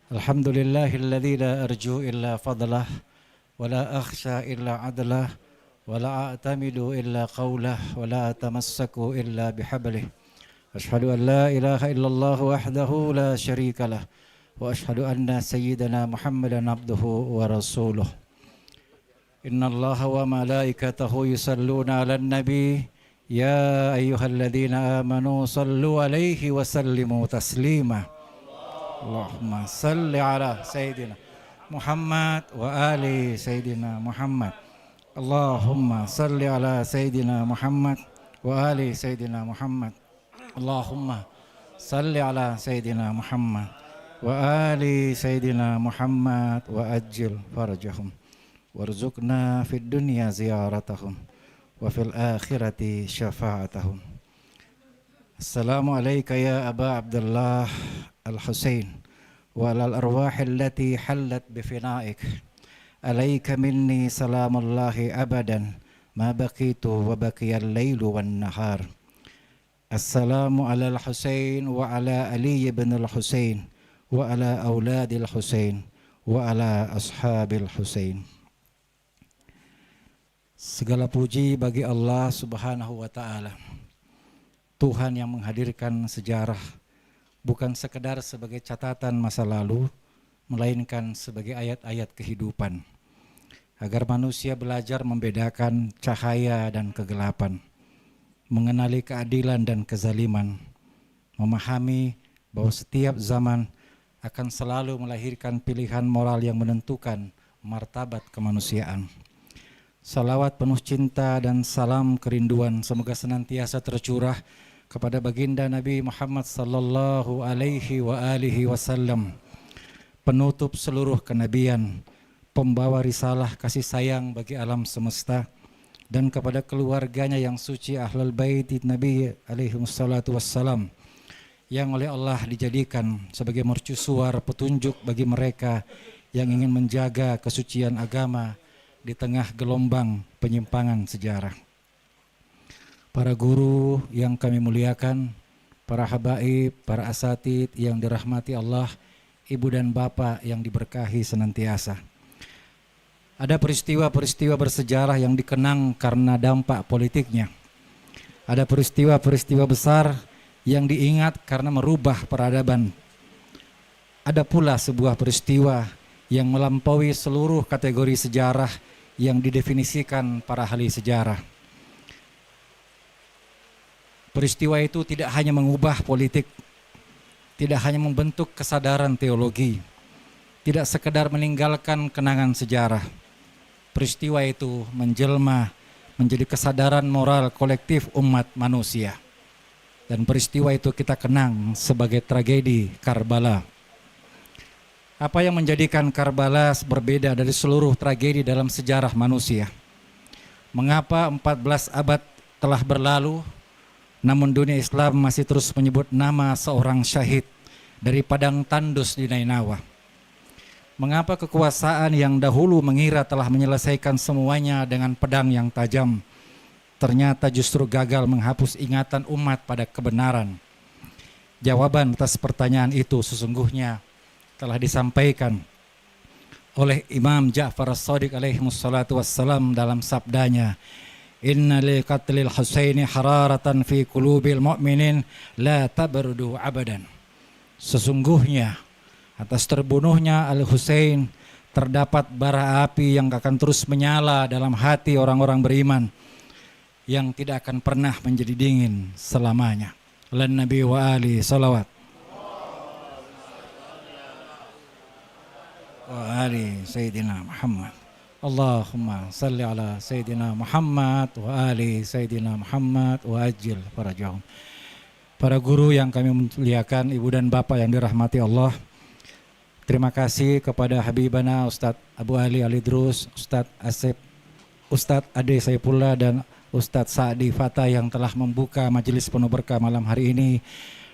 Alhamdulillahilladzi la arju illa fadlah wa la akhsha illa adlah wa la a'tamidu illa qawlah wa la atamassaku illa bihablih. Ashhadu an la ilaha illallah wahdahu la syarika lah wa ashhadu anna sayyidana Muhammadan abduhu wa rasuluh. Innallaha wa malaikatahu yusalluna 'alan nabi ya ayyuhalladzina amanu sallu 'alaihi wa sallimu taslima. Allahumma salli ala Sayyidina Muhammad wa ali Sayyidina Muhammad. Allahumma salli ala Sayyidina Muhammad wa ali Sayyidina Muhammad. Allahumma salli ala Sayyidina Muhammad wa ali Sayyidina Muhammad wa ajil farajahum warzuqna fid dunya ziyaratahum wa fil akhirati syafa'atahum. Assalamu alayka ya Aba Abdullah Al-Husain wa alal arwahi allati hallat bifina'ik. Alayka minni salamullahi abadan ma baqitu wa baqiyal laylu wan nahar. Assalamu ala al-Husain wa ala Ali ibn al-Husain wa ala auladil Husain wa ala ashabil Husain. Segala puji bagi Allah Subhanahu wa ta'ala, Tuhan yang menghadirkan sejarah bukan sekedar sebagai catatan masa lalu, melainkan sebagai ayat-ayat kehidupan, agar manusia belajar membedakan cahaya dan kegelapan, mengenali keadilan dan kezaliman, memahami bahwa setiap zaman akan selalu melahirkan pilihan moral yang menentukan martabat kemanusiaan. Salawat penuh cinta dan salam kerinduan semoga senantiasa tercurah kepada baginda Nabi Muhammad sallallahu alaihi wa alihi wasallam, penutup seluruh kenabian, pembawa risalah kasih sayang bagi alam semesta, dan kepada keluarganya yang suci ahlul bait Nabi alaihi wassalatu wassalam, yang oleh Allah dijadikan sebagai mercusuar petunjuk bagi mereka yang ingin menjaga kesucian agama di tengah gelombang penyimpangan sejarah. Para guru yang kami muliakan, para habaib, para asatid yang dirahmati Allah, ibu dan bapak yang diberkahi senantiasa. Ada peristiwa-peristiwa bersejarah yang dikenang karena dampak politiknya. Ada peristiwa-peristiwa besar yang diingat karena merubah peradaban. Ada pula sebuah peristiwa yang melampaui seluruh kategori sejarah yang didefinisikan para ahli sejarah. Peristiwa itu tidak hanya mengubah politik, tidak hanya membentuk kesadaran teologi, tidak sekedar meninggalkan kenangan sejarah. Peristiwa itu menjelma menjadi kesadaran moral kolektif umat manusia. Dan peristiwa itu kita kenang sebagai tragedi Karbala. Apa yang menjadikan Karbala berbeda dari seluruh tragedi dalam sejarah manusia? Mengapa 14 abad telah berlalu, namun dunia Islam masih terus menyebut nama seorang syahid dari padang tandus di Nainawa? Mengapa kekuasaan yang dahulu mengira telah menyelesaikan semuanya dengan pedang yang tajam, ternyata justru gagal menghapus ingatan umat pada kebenaran? Jawaban atas pertanyaan itu sesungguhnya telah disampaikan oleh Imam Ja'far as-Shadiq alaihi wassalatu wassalam dalam sabdanya, Inna li qatlil Husaini hararatan fi qulubil mu'minin la tabrudu abadan. Sesungguhnya atas terbunuhnya Al-Husain terdapat bara api yang akan terus menyala dalam hati orang-orang beriman, yang tidak akan pernah menjadi dingin selamanya. Lan Nabi wa ali salawat wa ali Sayyidina Muhammad. Allahumma salli ala Sayyidina Muhammad wa ali Sayyidina Muhammad wa ajil farajahum. Para guru yang kami muliakan, ibu dan bapak yang dirahmati Allah, terima kasih kepada Habibana Ustadz Abu Ali Alidrus, Ustadz Asep, Ustadz Ade Saifullah, dan Ustadz Sa'di Fatah yang telah membuka majelis penuh berkah malam hari ini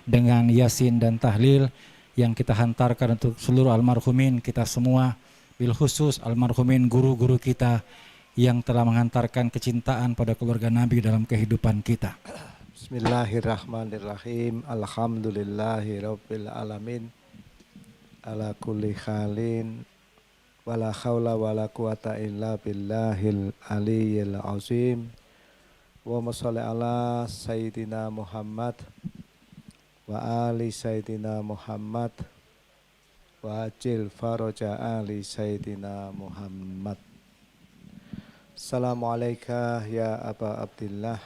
dengan yasin dan tahlil yang kita hantarkan untuk seluruh almarhumin kita semua, bil khusus almarhumin guru-guru kita yang telah menghantarkan kecintaan pada keluarga Nabi dalam kehidupan kita. Bismillahirrahmanirrahim. Alhamdulillahirabbil alamin. ala kulli halin wala haula wala quwata illa billahil aliyyil azim. Wa sholli ala sayyidina Muhammad wa ali sayyidina Muhammad wa ajil faraja ali sayyidina Muhammad. Assalamualaikum ya Aba Abdillah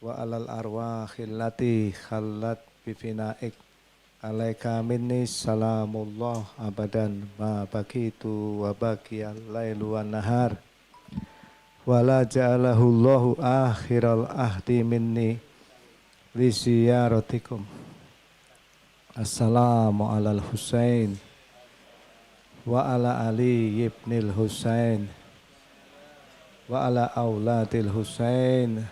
wa alal arwahil lati khallat bifinaik alaika minni salamullah abadan ma bakitu wa bakiyal lailu wan nahar wala ja'alahu Allahu akhiral ahdi minni li ziyaratikum. Assalamu alal Husain wa ala Ali ibnil Husain wa ala auladil Husain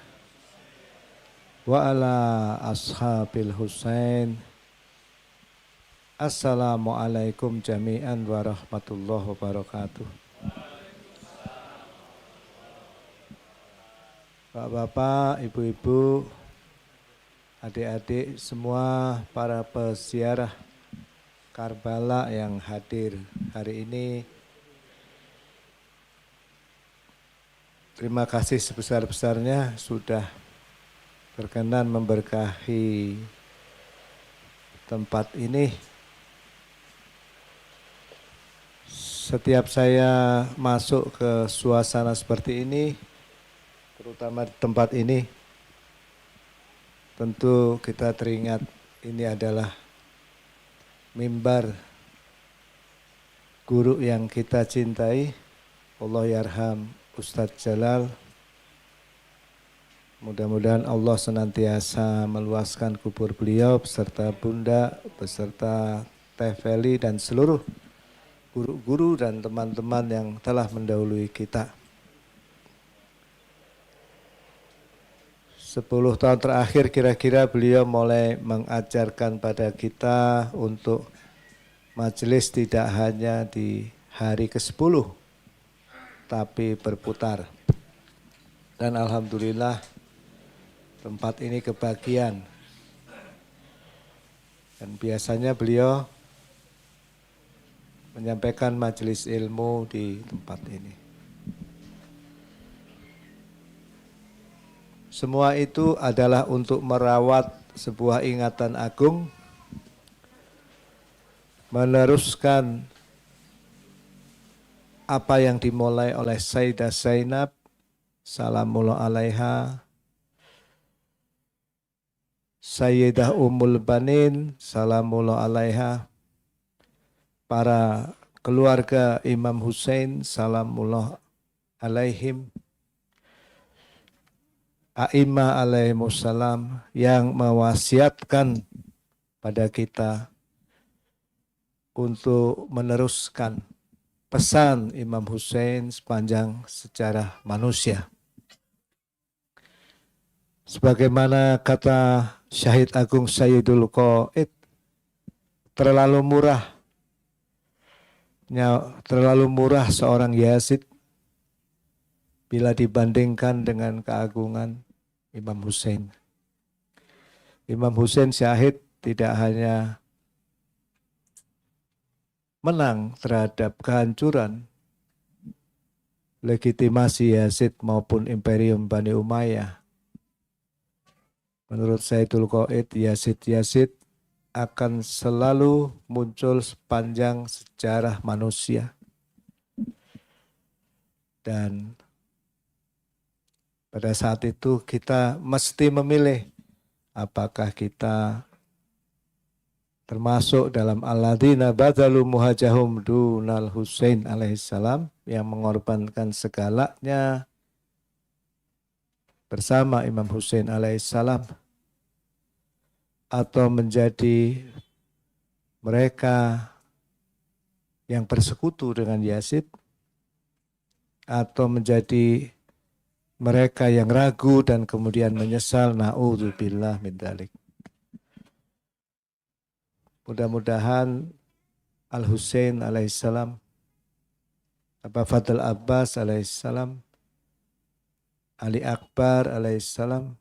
wa ala ashabil Husain. Assalamualaikum jami'an warahmatullahi wabarakatuh. Bapak-bapak, ibu-ibu, adik-adik semua para peziarah Karbala yang hadir hari ini, terima kasih sebesar-besarnya sudah berkenan memberkahi tempat ini. Setiap saya masuk ke suasana seperti ini, terutama di tempat ini, tentu kita teringat ini adalah mimbar guru yang kita cintai, Allah yarham Ustadz Jalal. Mudah-mudahan Allah senantiasa meluaskan kubur beliau beserta Bunda, beserta Teh Feli dan seluruh guru-guru dan teman-teman yang telah mendahului kita. 10 tahun terakhir kira-kira beliau mulai mengajarkan pada kita untuk majelis tidak hanya di hari ke-10, tapi berputar. Dan alhamdulillah tempat ini kebagian. Dan biasanya beliau menyampaikan majelis ilmu di tempat ini. Semua itu adalah untuk merawat sebuah ingatan agung, meneruskan apa yang dimulai oleh Sayyidah Zainab, salamullah alaiha, Sayyidah Ummul Banin, salamullah alaiha, para keluarga Imam Husain, salamullah alaihim, A'imah alaihimussalam yang mewasiatkan pada kita untuk meneruskan pesan Imam Husain sepanjang sejarah manusia. Sebagaimana kata Syahid Agung Sayyidul Qaid, terlalu murah seorang Yazid bila dibandingkan dengan keagungan Imam Husain. Imam Husain syahid tidak hanya menang terhadap kehancuran legitimasi Yazid maupun Imperium Bani Umayyah. Menurut Sayyidul Qaid, Yazid akan selalu muncul sepanjang sejarah manusia. Dan pada saat itu kita mesti memilih apakah kita termasuk dalam alladzina badzalu muhajahum dunal Husain alaihissalam yang mengorbankan segalanya bersama Imam Husain alaihissalam, atau menjadi mereka yang bersekutu dengan Yazid, atau menjadi mereka yang ragu dan kemudian menyesal. Na'udzubillah min dzalik. Mudah-mudahan Al-Husain alaihissalam, Abu Fadl Abbas alaihissalam, Ali Akbar alaihissalam,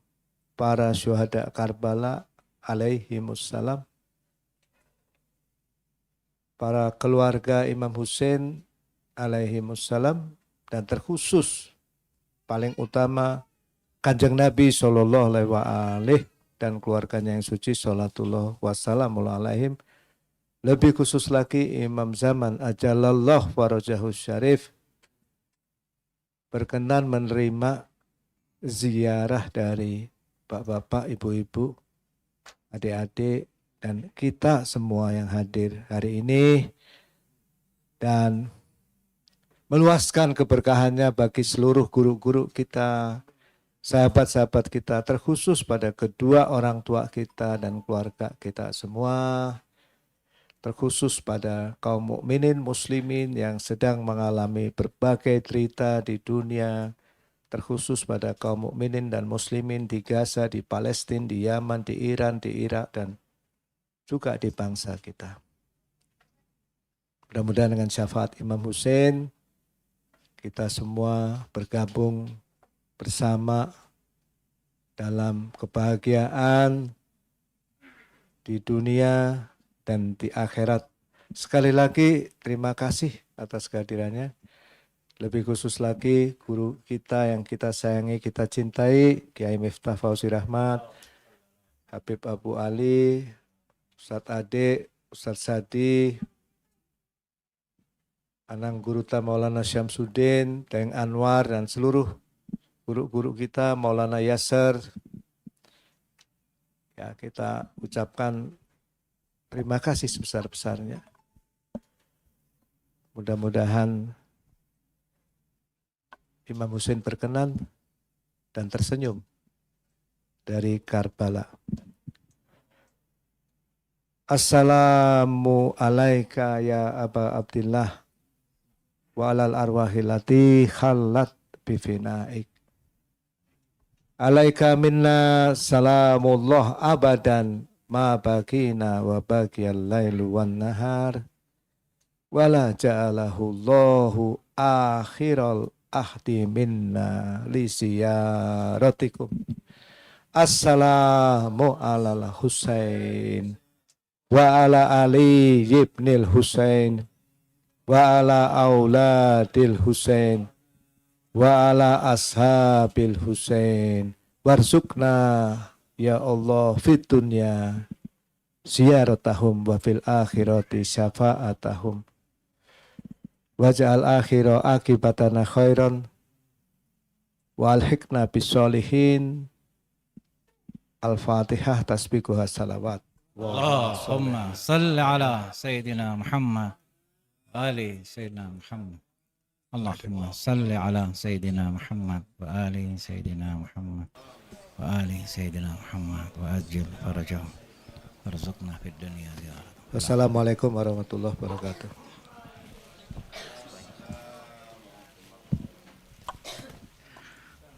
para syuhada Karbala alaihimussalam, para keluarga Imam Husain alaihimussalam, dan terkhusus paling utama Kanjeng Nabi sallallahu alaihi wasallam dan keluarganya yang suci salatullah wassalamu alaihim. Lebih khusus lagi Imam Zaman ajalallah farajahu syarif berkenan menerima ziarah dari bapak-bapak, ibu-ibu, adik-adik, dan kita semua yang hadir hari ini, dan meluaskan keberkahannya bagi seluruh guru-guru kita, sahabat-sahabat kita, terkhusus pada kedua orang tua kita dan keluarga kita semua, terkhusus pada kaum mukminin muslimin yang sedang mengalami berbagai derita di dunia, terkhusus pada kaum mukminin dan muslimin di Gaza, di Palestina, di Yaman, di Iran, di Irak, dan juga di bangsa kita. Mudah-mudahan dengan syafaat Imam Husain, kita semua bergabung bersama dalam kebahagiaan di dunia dan di akhirat. Sekali lagi terima kasih atas kehadirannya. Lebih khusus lagi guru kita yang kita sayangi, kita cintai, Kiai Miftah Fauzi Rahmat, Habib Abu Ali, Ustadz Ade, Ustadz Sadi, Anang Guruta Maulana Syamsuddin, Deng Anwar, dan seluruh guru-guru kita, Maulana Yasser. Ya, kita ucapkan terima kasih sebesar-besarnya. Mudah-mudahan Imam Husain berkenan dan tersenyum dari Karbala. Assalamu alaika ya Aba Abdillah wa alal arwahilati khallat bifinaik. Alaika minna salamullah abadan ma bakina wa bakiyal lailu wan nahar wala ja'alahu Allahu akhiral ahdi minna li ziyaratikum. Assalamu alal Husain wa ala ali ibnil Husain wa ala auladil Husain wa ala ashabil Husain warzuqna ya Allah fid dunya ziyaratahum wa fil akhirati syafa'atahum waj'al akhira akibatana khairan wa alhiqna bisolihin. Al-Fatihah tasbikuha salawat. Allahumma salli ala Sayyidina Muhammad wa ali Sayyidina Muhammad. Allahumma salli ala Sayyidina Muhammad wa ali Sayyidina Muhammad wa ali Sayyidina Muhammad wa ajil farajah warzuqna fid dunya ziyarat. Wassalamualaikum warahmatullahi wabarakatuh.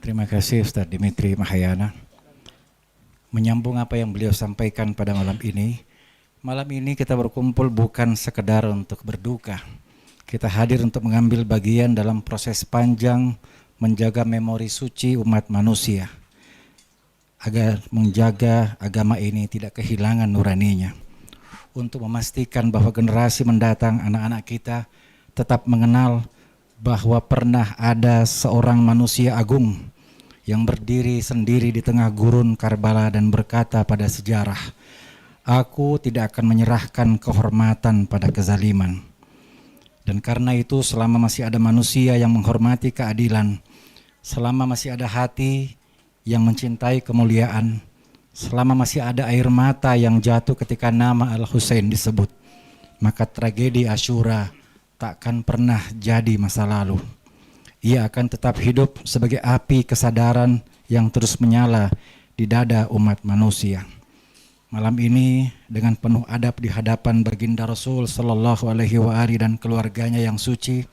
Terima kasih Ustadz Dimitri Mahayana. Menyambung apa yang beliau sampaikan pada malam ini. Malam ini kita berkumpul bukan sekedar untuk berduka. Kita hadir untuk mengambil bagian dalam proses panjang menjaga memori suci umat manusia, agar menjaga agama ini tidak kehilangan nuraninya. Untuk memastikan bahwa generasi mendatang, anak-anak kita tetap mengenal bahwa pernah ada seorang manusia agung yang berdiri sendiri di tengah gurun Karbala dan berkata pada sejarah, "Aku tidak akan menyerahkan kehormatan pada kezaliman." Dan karena itu selama masih ada manusia yang menghormati keadilan, selama masih ada hati yang mencintai kemuliaan, selama masih ada air mata yang jatuh ketika nama Al-Husain disebut, maka tragedi Asyura takkan pernah jadi masa lalu. Ia akan tetap hidup sebagai api kesadaran yang terus menyala di dada umat manusia. Malam ini dengan penuh adab di hadapan baginda Rasul sallallahu alaihi wasallam dan keluarganya yang suci,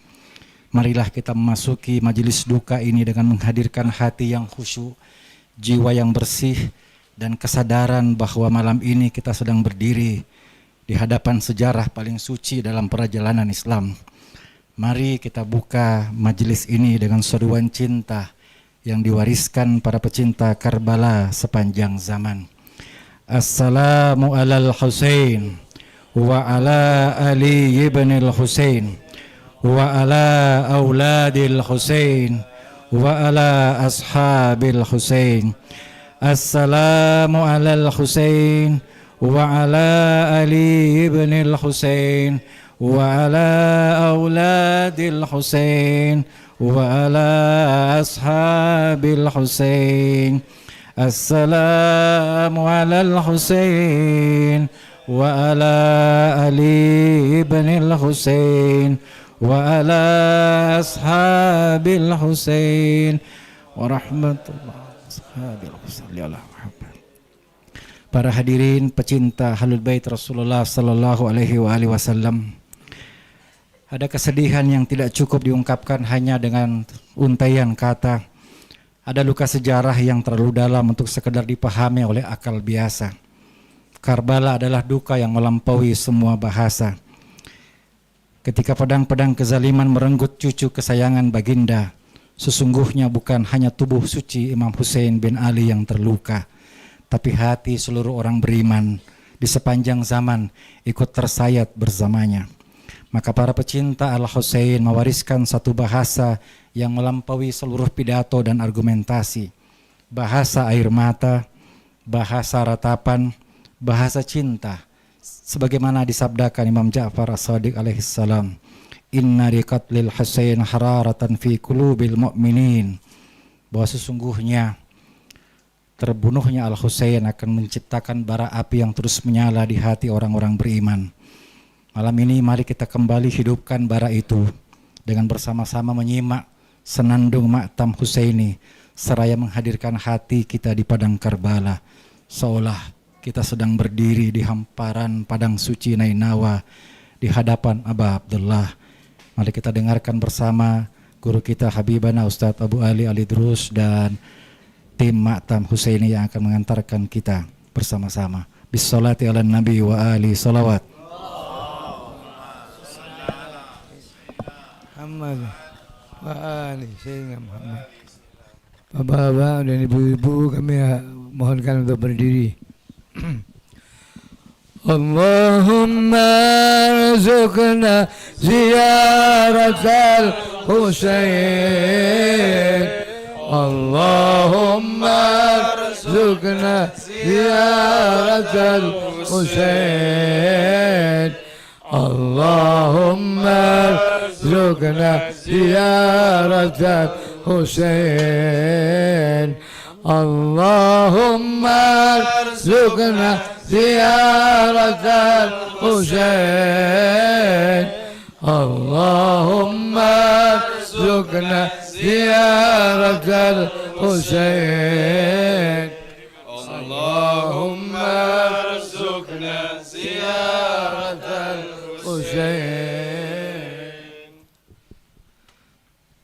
marilah kita memasuki majelis duka ini dengan menghadirkan hati yang khusyuk, jiwa yang bersih, dan kesadaran bahwa malam ini kita sedang berdiri di hadapan sejarah paling suci dalam perjalanan Islam. Mari kita buka majelis ini dengan seruan cinta yang diwariskan para pecinta Karbala sepanjang zaman. Assalamu alal Husain وعلى علي بن الحسين وعلى أولاد الحسين وعلى أصحاب الحسين. السلام على الحسين وعلى علي بن الحسين وعلى أولاد الحسين وعلى أصحاب الحسين. السلام على الحسين وعلى علي بن الحسين وعلى أصحاب الحسين ورحمة الله. Para hadirin pecinta Ahlul Bait Rasulullah sallallahu alaihi wasallam. Ada kesedihan yang tidak cukup diungkapkan hanya dengan untaian kata. Ada luka sejarah yang terlalu dalam untuk sekedar dipahami oleh akal biasa. Karbala adalah duka yang melampaui semua bahasa. Ketika pedang-pedang kezaliman merenggut cucu kesayangan baginda, sesungguhnya bukan hanya tubuh suci Imam Hussein bin Ali yang terluka, tapi hati seluruh orang beriman di sepanjang zaman ikut tersayat bersamanya. Maka para pecinta Al-Husain mewariskan satu bahasa yang melampaui seluruh pidato dan argumentasi. Bahasa air mata, bahasa ratapan, bahasa cinta. Sebagaimana disabdakan Imam Ja'far As-Shadiq alaihissalam, inna liqatlil Husain hararatan fi qulubil mu'minin, bahwa sesungguhnya terbunuhnya Al-Husain akan menciptakan bara api yang terus menyala di hati orang-orang beriman. Malam ini mari kita kembali hidupkan bara itu dengan bersama-sama menyimak senandung maktam Husaini seraya menghadirkan hati kita di padang Karbala, seolah kita sedang berdiri di hamparan padang suci Nainawa di hadapan Aba Abdullah. Mari kita dengarkan bersama guru kita Habibana Ustadz Abu Ali Al-Idrus dan tim Maktam Husaini yang akan mengantarkan kita bersama-sama. Bissolati ala nabi wa ali salawat. Muhammad wa ali Sayyidina Muhammad. Bapak-bapak dan ibu-ibu, kami mohonkan untuk berdiri. Allahumma rizukna ziyaratal Husain. Allahumma rizukna ziyaratal Husain. Allahumma rizukna ziyaratal Husain. Allahumma rizukna ziyaratal Husain. Allahumma rizukna ziyaratal Husain. Allahumma rizukna ziyaratal Husain.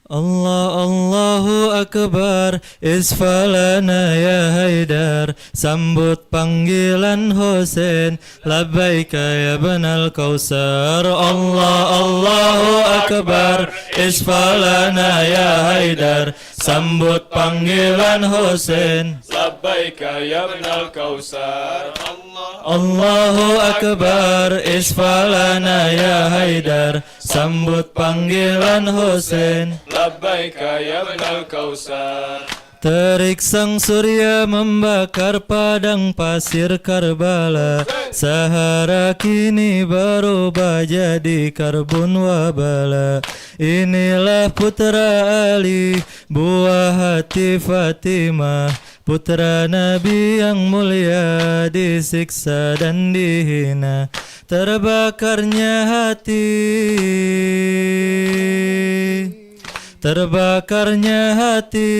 Allah Allahu Akbar, isfalana ya Haidar, sambut panggilan Husain, labbaika ya banal Kausar. Allah Allahu Akbar, isfalana ya Haidar, sambut panggilan Husain, labbaika ya banal Kausar. Allahu Akbar, isfalana ya Haidar, sambut panggilan Husain, labbaika ya banal Kausar. Terik sang surya membakar padang pasir Karbala, Sahara kini berubah jadi karbon wabala. Inilah putra Ali, buah hati Fatimah, putra Nabi yang mulia, disiksa dan dihina. Terbakarnya hati, terbakarnya hati,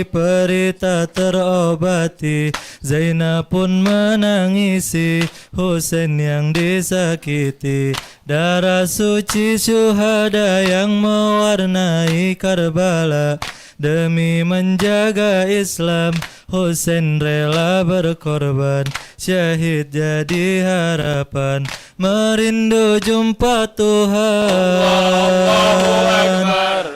perita terobati. Zainab pun menangisi Husain yang disakiti. Darah suci syuhada yang mewarnai Karbala. Demi menjaga Islam, Husain rela berkorban. Syahid jadi harapan, merindu jumpa Tuhan.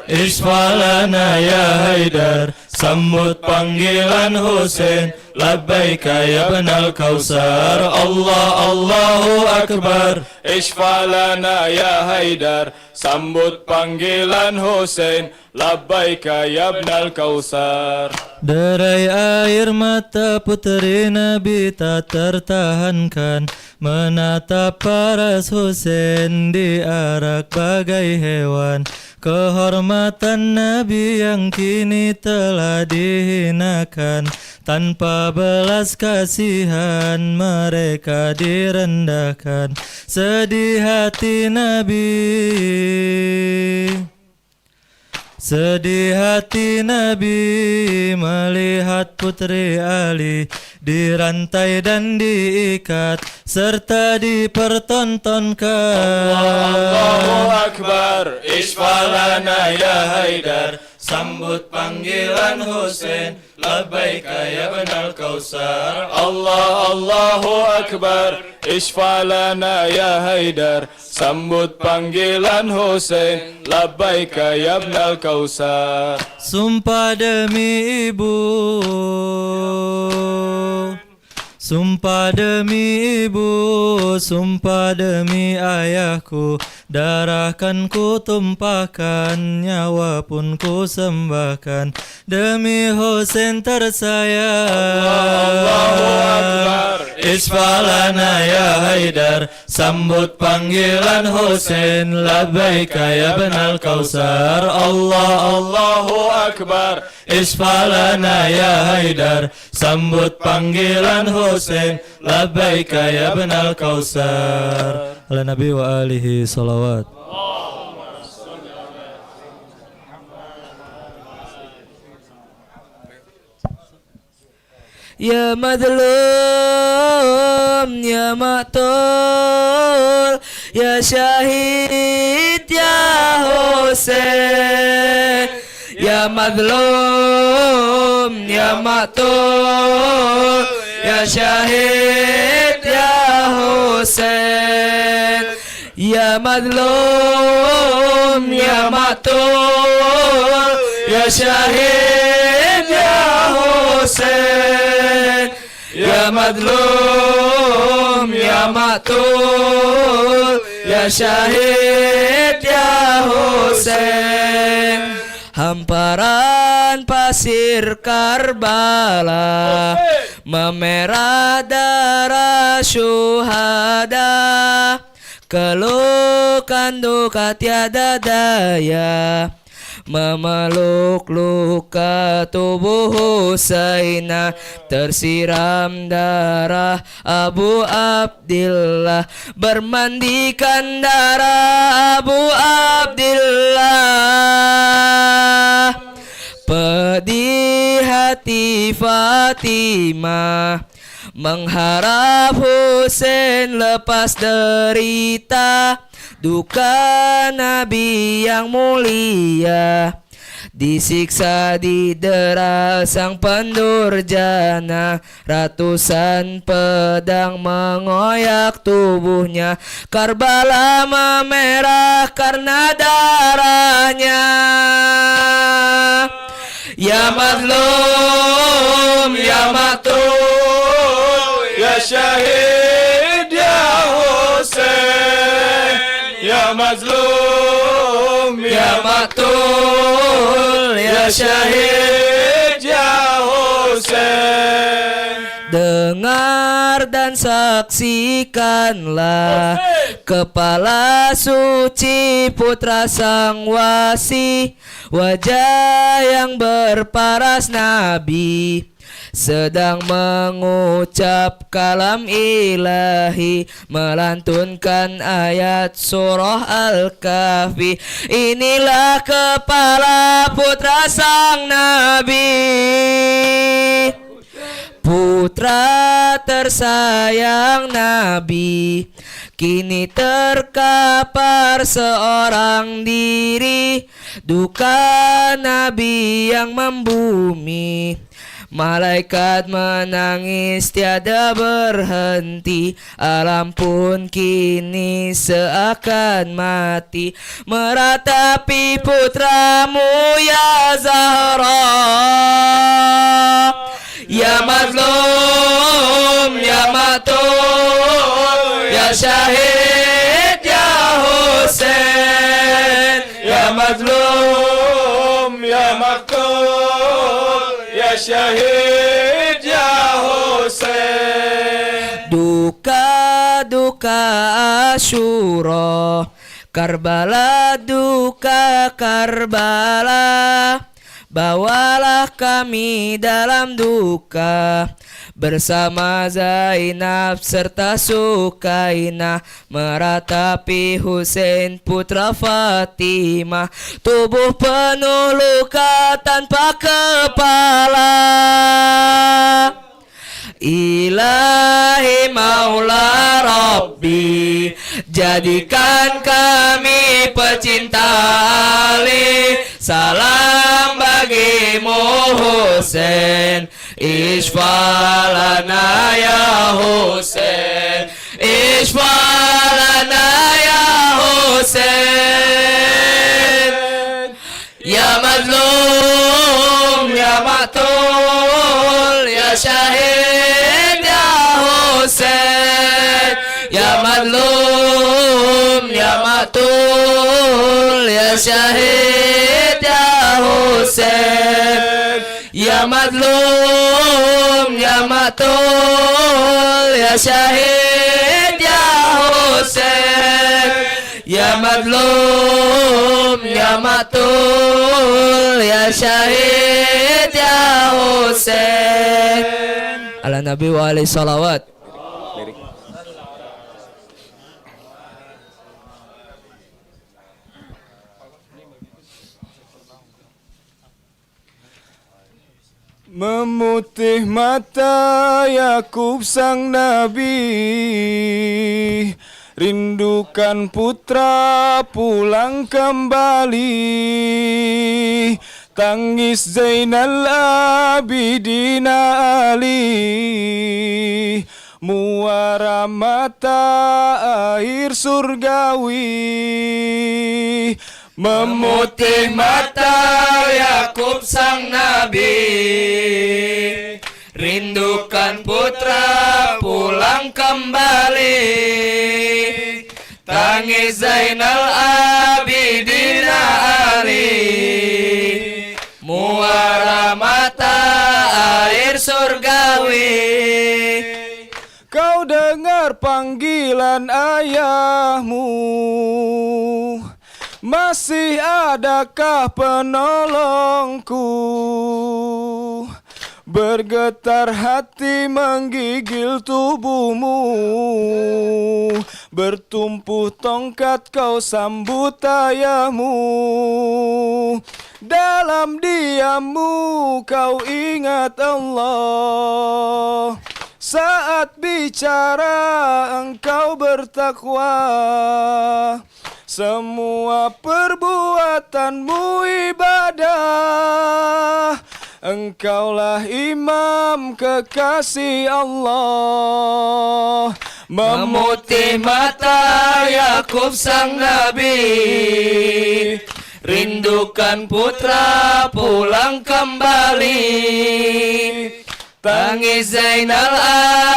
Isfalana ya Haidar, sambut panggilan Husain, لبيك يا ابن الكوثر الله الله أكبر Ishfa lana ya Haidar, sambut panggilan Hussein, labbaika ya Ibnal Kautsar. Derai air mata putri Nabi tak tertahankan, menatap paras Hussein diarak bagai hewan. Kehormatan Nabi yang kini telah dihinakan, tanpa belas kasihan mereka direndahkan. Sedih hati Nabi, sedih hati Nabi melihat putri Ali dirantai dan diikat serta dipertontonkan. Allahu Akbar, Ishfa lana ya Haidar, sambut panggilan Hussein, labbaika ya Ibnal Kautsar. Allahu Akbar, Ishfa lana ya Haidar, sambut panggilan Hussein, labbaika ya Ibnal Kautsar. Sumpah demi ibu, sumpah demi ibu, sumpah demi ayahku, darah kan ku tumpahkan, nyawa pun ku sembahkan demi Hussein tersayang. Allahu Akbar, Ishfa lana ya Haidar, sambut panggilan Hussein, labbaika ya Ibnal Kautsar. Allahu Akbar, Ishfa lana ya Haidar, sambut panggilan Hussein, labbaika ya Ibnal Kautsar. Ala Nabi wa alihi salawat. Ya madlum, ya maktul, ya syahid, ya Hussein. Ya madlum, ya maktul, ya syahid, ya Hussein. Ya madlum, ya maktul, ya syahid, ya Hussein. Ya madlum, ya maktul, ya syahid, ya Hussein. Hamparan pasir Karbala memerah darah syuhada, keluhkan duka tiada daya, memeluk luka tubuh Husaina, tersiram darah Abu Abdillah, bermandikan darah Abu Abdillah. Pedih hati Fatimah mengharap Hussein lepas derita, duka Nabi yang mulia disiksa didera sang pendurjana, ratusan pedang mengoyak tubuhnya, Karbala memerah karena darahnya. Ya madlum, ya maktul, ya syahid, ya Hussein. Ya mazlum, ya maktul, ya syahid, ya Hussein. dengar dan saksikanlah kepala suci putra sang wasi, wajah yang berparas Nabi sedang mengucap kalam ilahi, melantunkan ayat surah Al-Kahfi. Inilah kepala putra sang Nabi, putra tersayang Nabi, kini terkapar seorang diri, duka Nabi yang membumi. Malaikat menangis tiada berhenti, alam pun kini seakan mati, meratapi putramu ya Zahra. Ya mazlum, ya matul, ya syahid, ya Husain. Ya mazlum, ya maktul, ya syahid, ya Husain. Duka Asyura, Karbala, duka Karbala. Bawalah kami dalam duka bersama Zainab serta Sukainah, meratapi Husain putra Fatimah. Tubuh penuh luka tanpa kepala. Ilahi Maula Rabbi, jadikan kami pecinta Ali. Salam bagimu Husain, Ishfalana ya Husain, Ishfalana ya Husain. Ya mazlum, ya matul, ya syahid, ya Husain. Ya mazlum, ya matul, ya syahid, ya Husain. Ya mazlum, ya matul, ya syahid, ya Husain. Ya mazlum, ya matul, ya syahid, ya Husain. Ala Nabi wa alaihi salawat. Memutih mata Yakub sang nabi, rindukan putra pulang kembali. Tangis Zainal Abidin Ali, muara mata air surgawi. Memutih mata Yakub sang nabi, rindukan putra pulang kembali. Tangis Zainal Abidin Ali, muara mata air surgawi. Kau dengar panggilan ayahmu, masih adakah penolongku? Bergetar hati menggigil tubuhmu, bertumpuh tongkat kau sambut ayahmu. Dalam diammu kau ingat Allah, saat bicara engkau bertakwa. Semua perbuatanmu ibadah, engkaulah imam kekasih Allah. Memutih mata Yakub sang nabi, rindukan putra pulang kembali. Tangis Zainal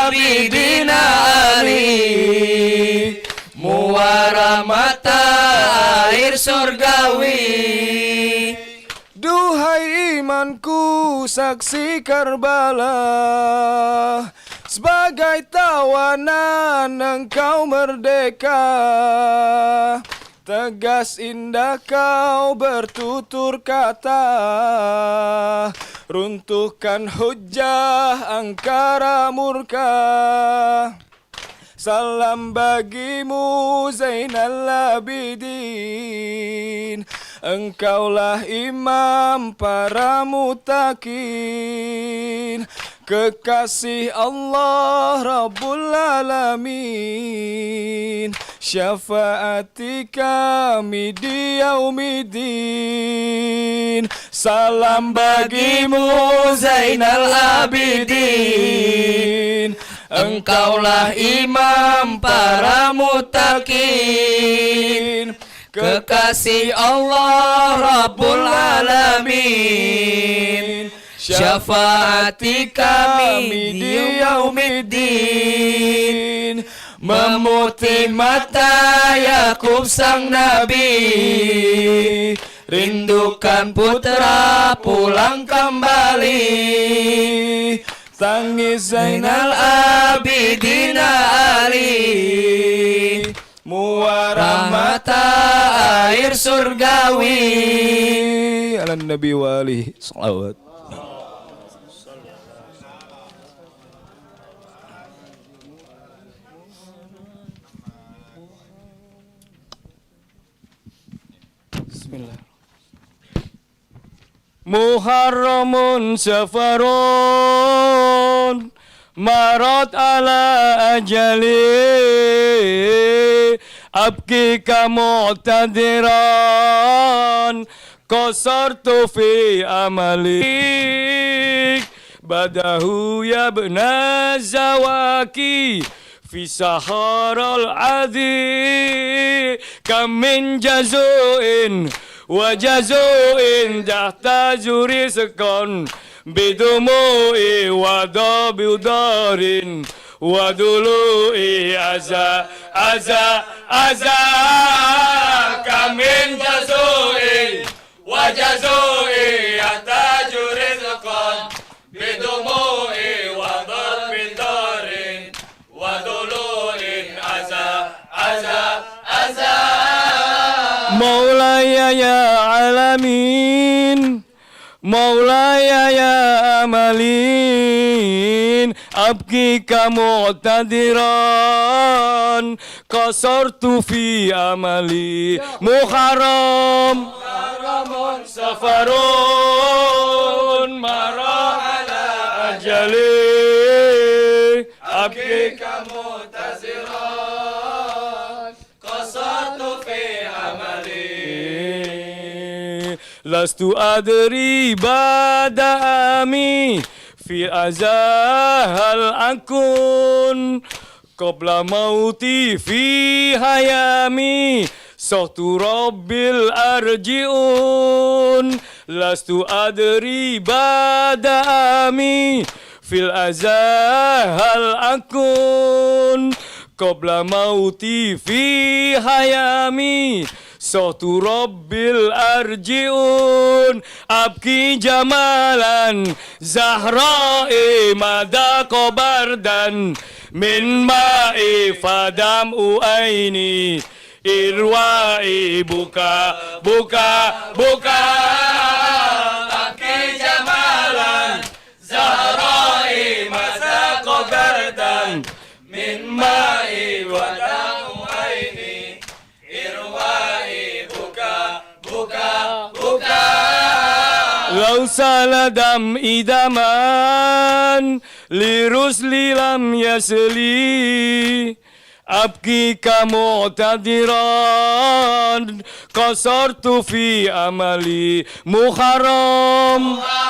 Abidin Ali, muara mata air surgawi. Duhai imanku saksi Karbala, sebagai tawanan engkau merdeka. Tegas indah kau bertutur kata, runtuhkan hujah angkara murka. Salam bagimu Zainal Abidin, engkaulah imam para mutakin. Kekasih Allah Rabbul Alamin, syafaati kami di yaumidin. Salam bagimu Zainal Abidin, engkaulah imam para mutakin. Kekasih Allah Rabbul Alamin, syafaati kami di yaumiddin. Memutih mata Yakub sang nabi, rindukan putra pulang kembali. Tangis Zainal Abidin Ali, muara mata air surgawi. Ala Nabi wa alihi salawat. Bismillah. Muharramun safarun marat ala ajali, abki kamu'tadiran qasartu fi amali. Badahu ya bna zawaki fi saharal adi, kam min jazuin wa jazuin jahtaju rizqan bidumu'i wa dabidarin wa dulu'i aza kam min jazuin wa jazuin jahtaju rizqan bidumu'i wa dabidarin wa dulu'in aza Maulaya ya alamin, Maulaya ya amalin, abki kamu'tadiran qasartu fi amali. Muharram safarun marah ala ajali, abki kamu'tadiran qasartu fi amali. Lastu adri bada ami fi azahal akun, qabla mauti fi hayami sahtu rabbil arji'un. Lastu adri bada ami fil azahal akun, qabla mauti fi hayami sahtu rabbil arji'un. Abki jamalan zahra'i mada qabardan min ma'i fadam uaini irwa'i buka abki jamalan zahra'i mada qabardan min ma'i fadam uaini irwa'i buka Lau saladam idaman lirusli lam yasli, abki kamu'tadiran qasartu fi amali. Muharramun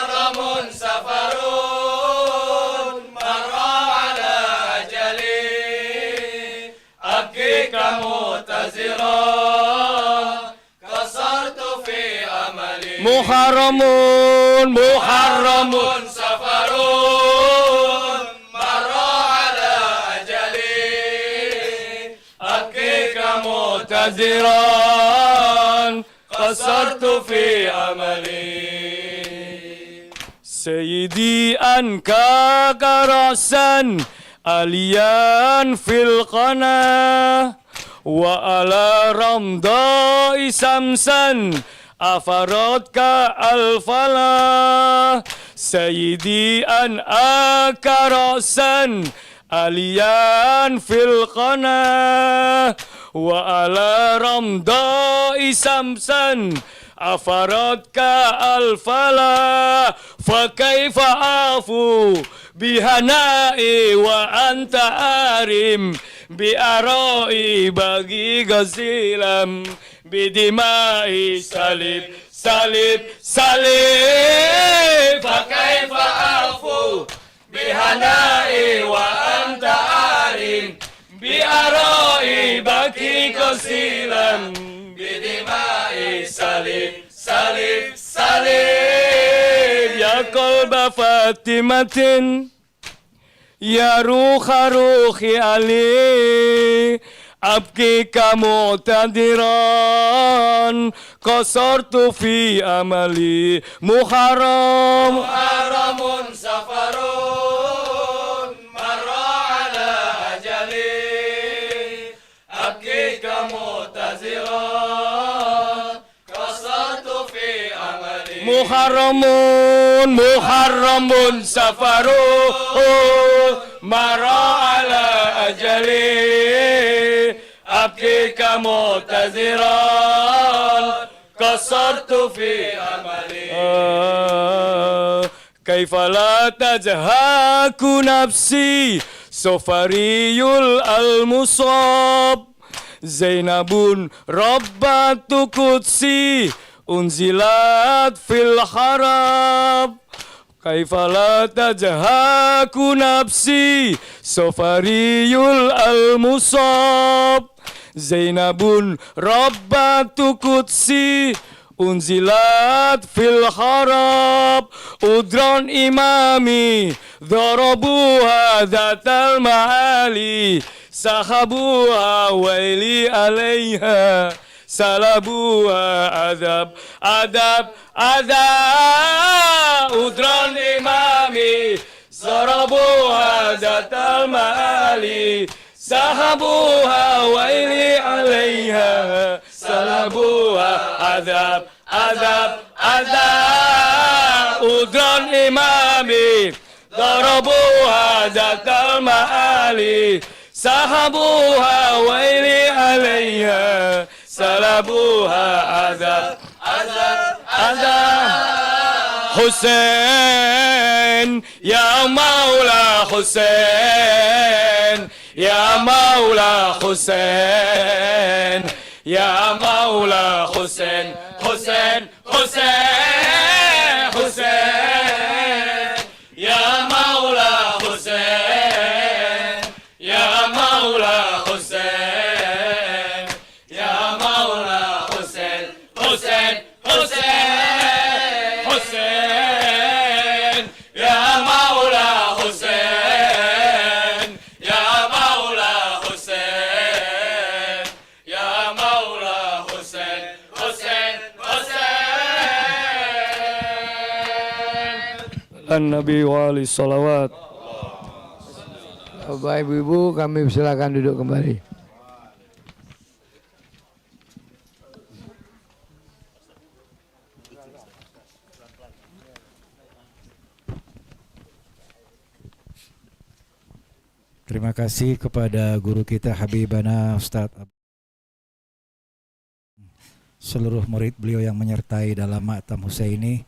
safarun marra ala ajali, abki kamu'tadiran qasartu fi amali. Muharramun safarun marra ala ajali, abki kamu'tadiran qasartu fi amali. Sayyidi anka karasan aliyan fil qana, wa ala ramdai samsan afaradka al-falah. Sayyidi an akarasan aliyan fil qana, wa ala ramdai samsan afaradka al-falah. Fa kaifa afu bihanai wa anta arim bi arai bagi gazilam bidimai salib pakai fa'afu bihanai wa anta arim biaroi baki kosilam bidimai salib ya qalba خاتمة يا روح علي أبكيك معتذرا قصرت في أملي محرم سفر مر على أجلي أبكيك معتذرا قصرت في أملي محرم سفر مر على أجلي أبكيك معتذرا قصرت في أملي كيف لا تزهاك نفسي سفري المصاب زينب ربة قدسي أنزلت في الحرم كيف لا تزهاك نفسي سفري المصاب زينب ربة قدسي أنزلت في الحرم أدرا إمامي ضربوها ذات المعالي سحبوها ويلي عليها سلبوها عذاب أدرا إمامي ضربوها ذات المعالي سحبوها ويلي عليها سلبوها عذاب أدرا إمامي ضربوها ذات المعالي سحبوها ويلي عليها سلبوها عذاب حسين يا مولا حسين يا مولا حسين يا مولا حسين حسين يا مولا حسين يا مولا حسين يا مولا حسين حسين يا مولا حسين يا مولا حسين يا مولا حسين النبي وعلي الصلوات. Bapak Ibu-ibu kami silakan duduk kembali. Terima kasih kepada guru kita Habibana Ustadz, seluruh murid beliau yang menyertai dalam Ma'tam Husaini.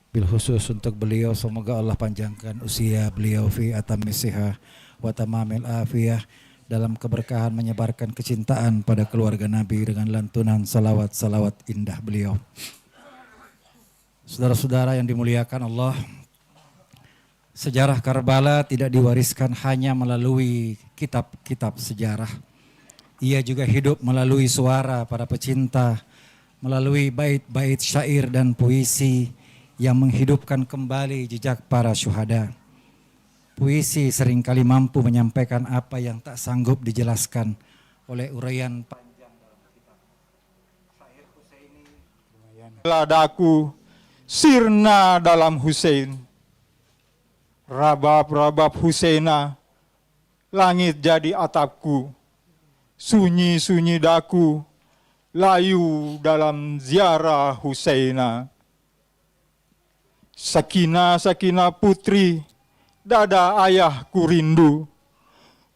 Bil khusus untuk beliau, semoga Allah panjangkan usia beliau fi atamis sihah wa tamamil afiyah, dalam keberkahan menyebarkan kecintaan pada keluarga Nabi dengan lantunan salawat-salawat indah beliau. Saudara-saudara yang dimuliakan Allah, sejarah Karbala tidak diwariskan hanya melalui kitab-kitab sejarah. Ia juga hidup melalui suara para pecinta, melalui bait-bait syair dan puisi yang menghidupkan kembali jejak para syuhada. Puisi seringkali mampu menyampaikan apa yang tak sanggup dijelaskan oleh uraian panjang dalam kitab. Syair Husaini, ladaku sirna dalam Husain, rabab-rabab Husaina, langit jadi atapku, sunyi-sunyi daku, layu dalam ziarah Husaina. Sakinah putri, dada ayahku rindu,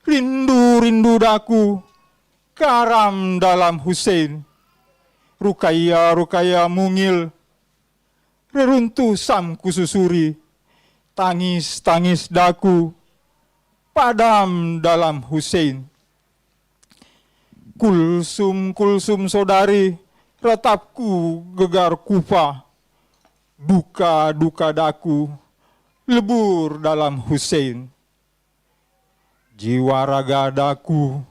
rindu daku, karam dalam Husain. Rukaya mungil, reruntuh samku susuri, tangis daku, padam dalam Husain. Kulsum saudari, ratapku gegar Kufa, duka daku, lebur dalam Husain. Jiwa raga daku,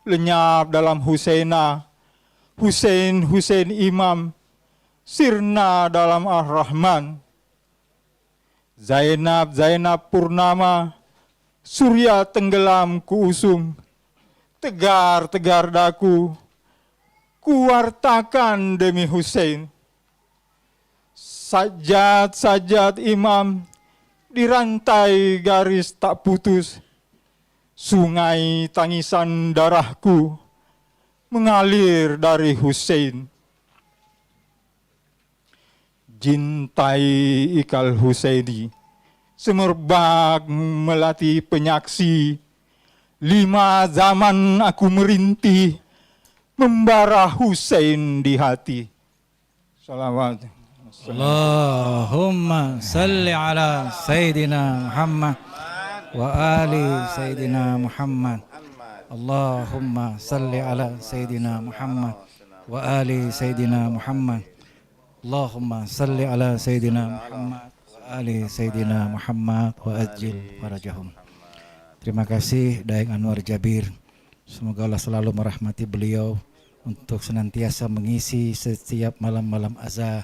lenyap dalam Husaina, Husain imam, sirna dalam Ar-Rahman. Zainab, Zainab Purnama, surya tenggelam kuusung, tegar-tegar daku, kuwartakan demi Husein. Sajat-sajat imam, dirantai garis tak putus, sungai tangisan darahku mengalir dari Husein. Jintai ikal Husaini, semerbak melatih penyaksi. 5 zaman aku merintih, membara Husain di hati. Salawat. Allahumma salli ala Sayyidina Muhammad wa ali Sayyidina Muhammad. Allahumma salli ala Sayyidina Muhammad wa ali Sayyidina Muhammad. Allahumma salli ala Sayyidina Muhammad wa ali Sayyidina Muhammad wa ajil farajahum. Terima kasih Daeng Anwar Jabir. Semoga Allah selalu merahmati beliau untuk senantiasa mengisi setiap malam-malam azah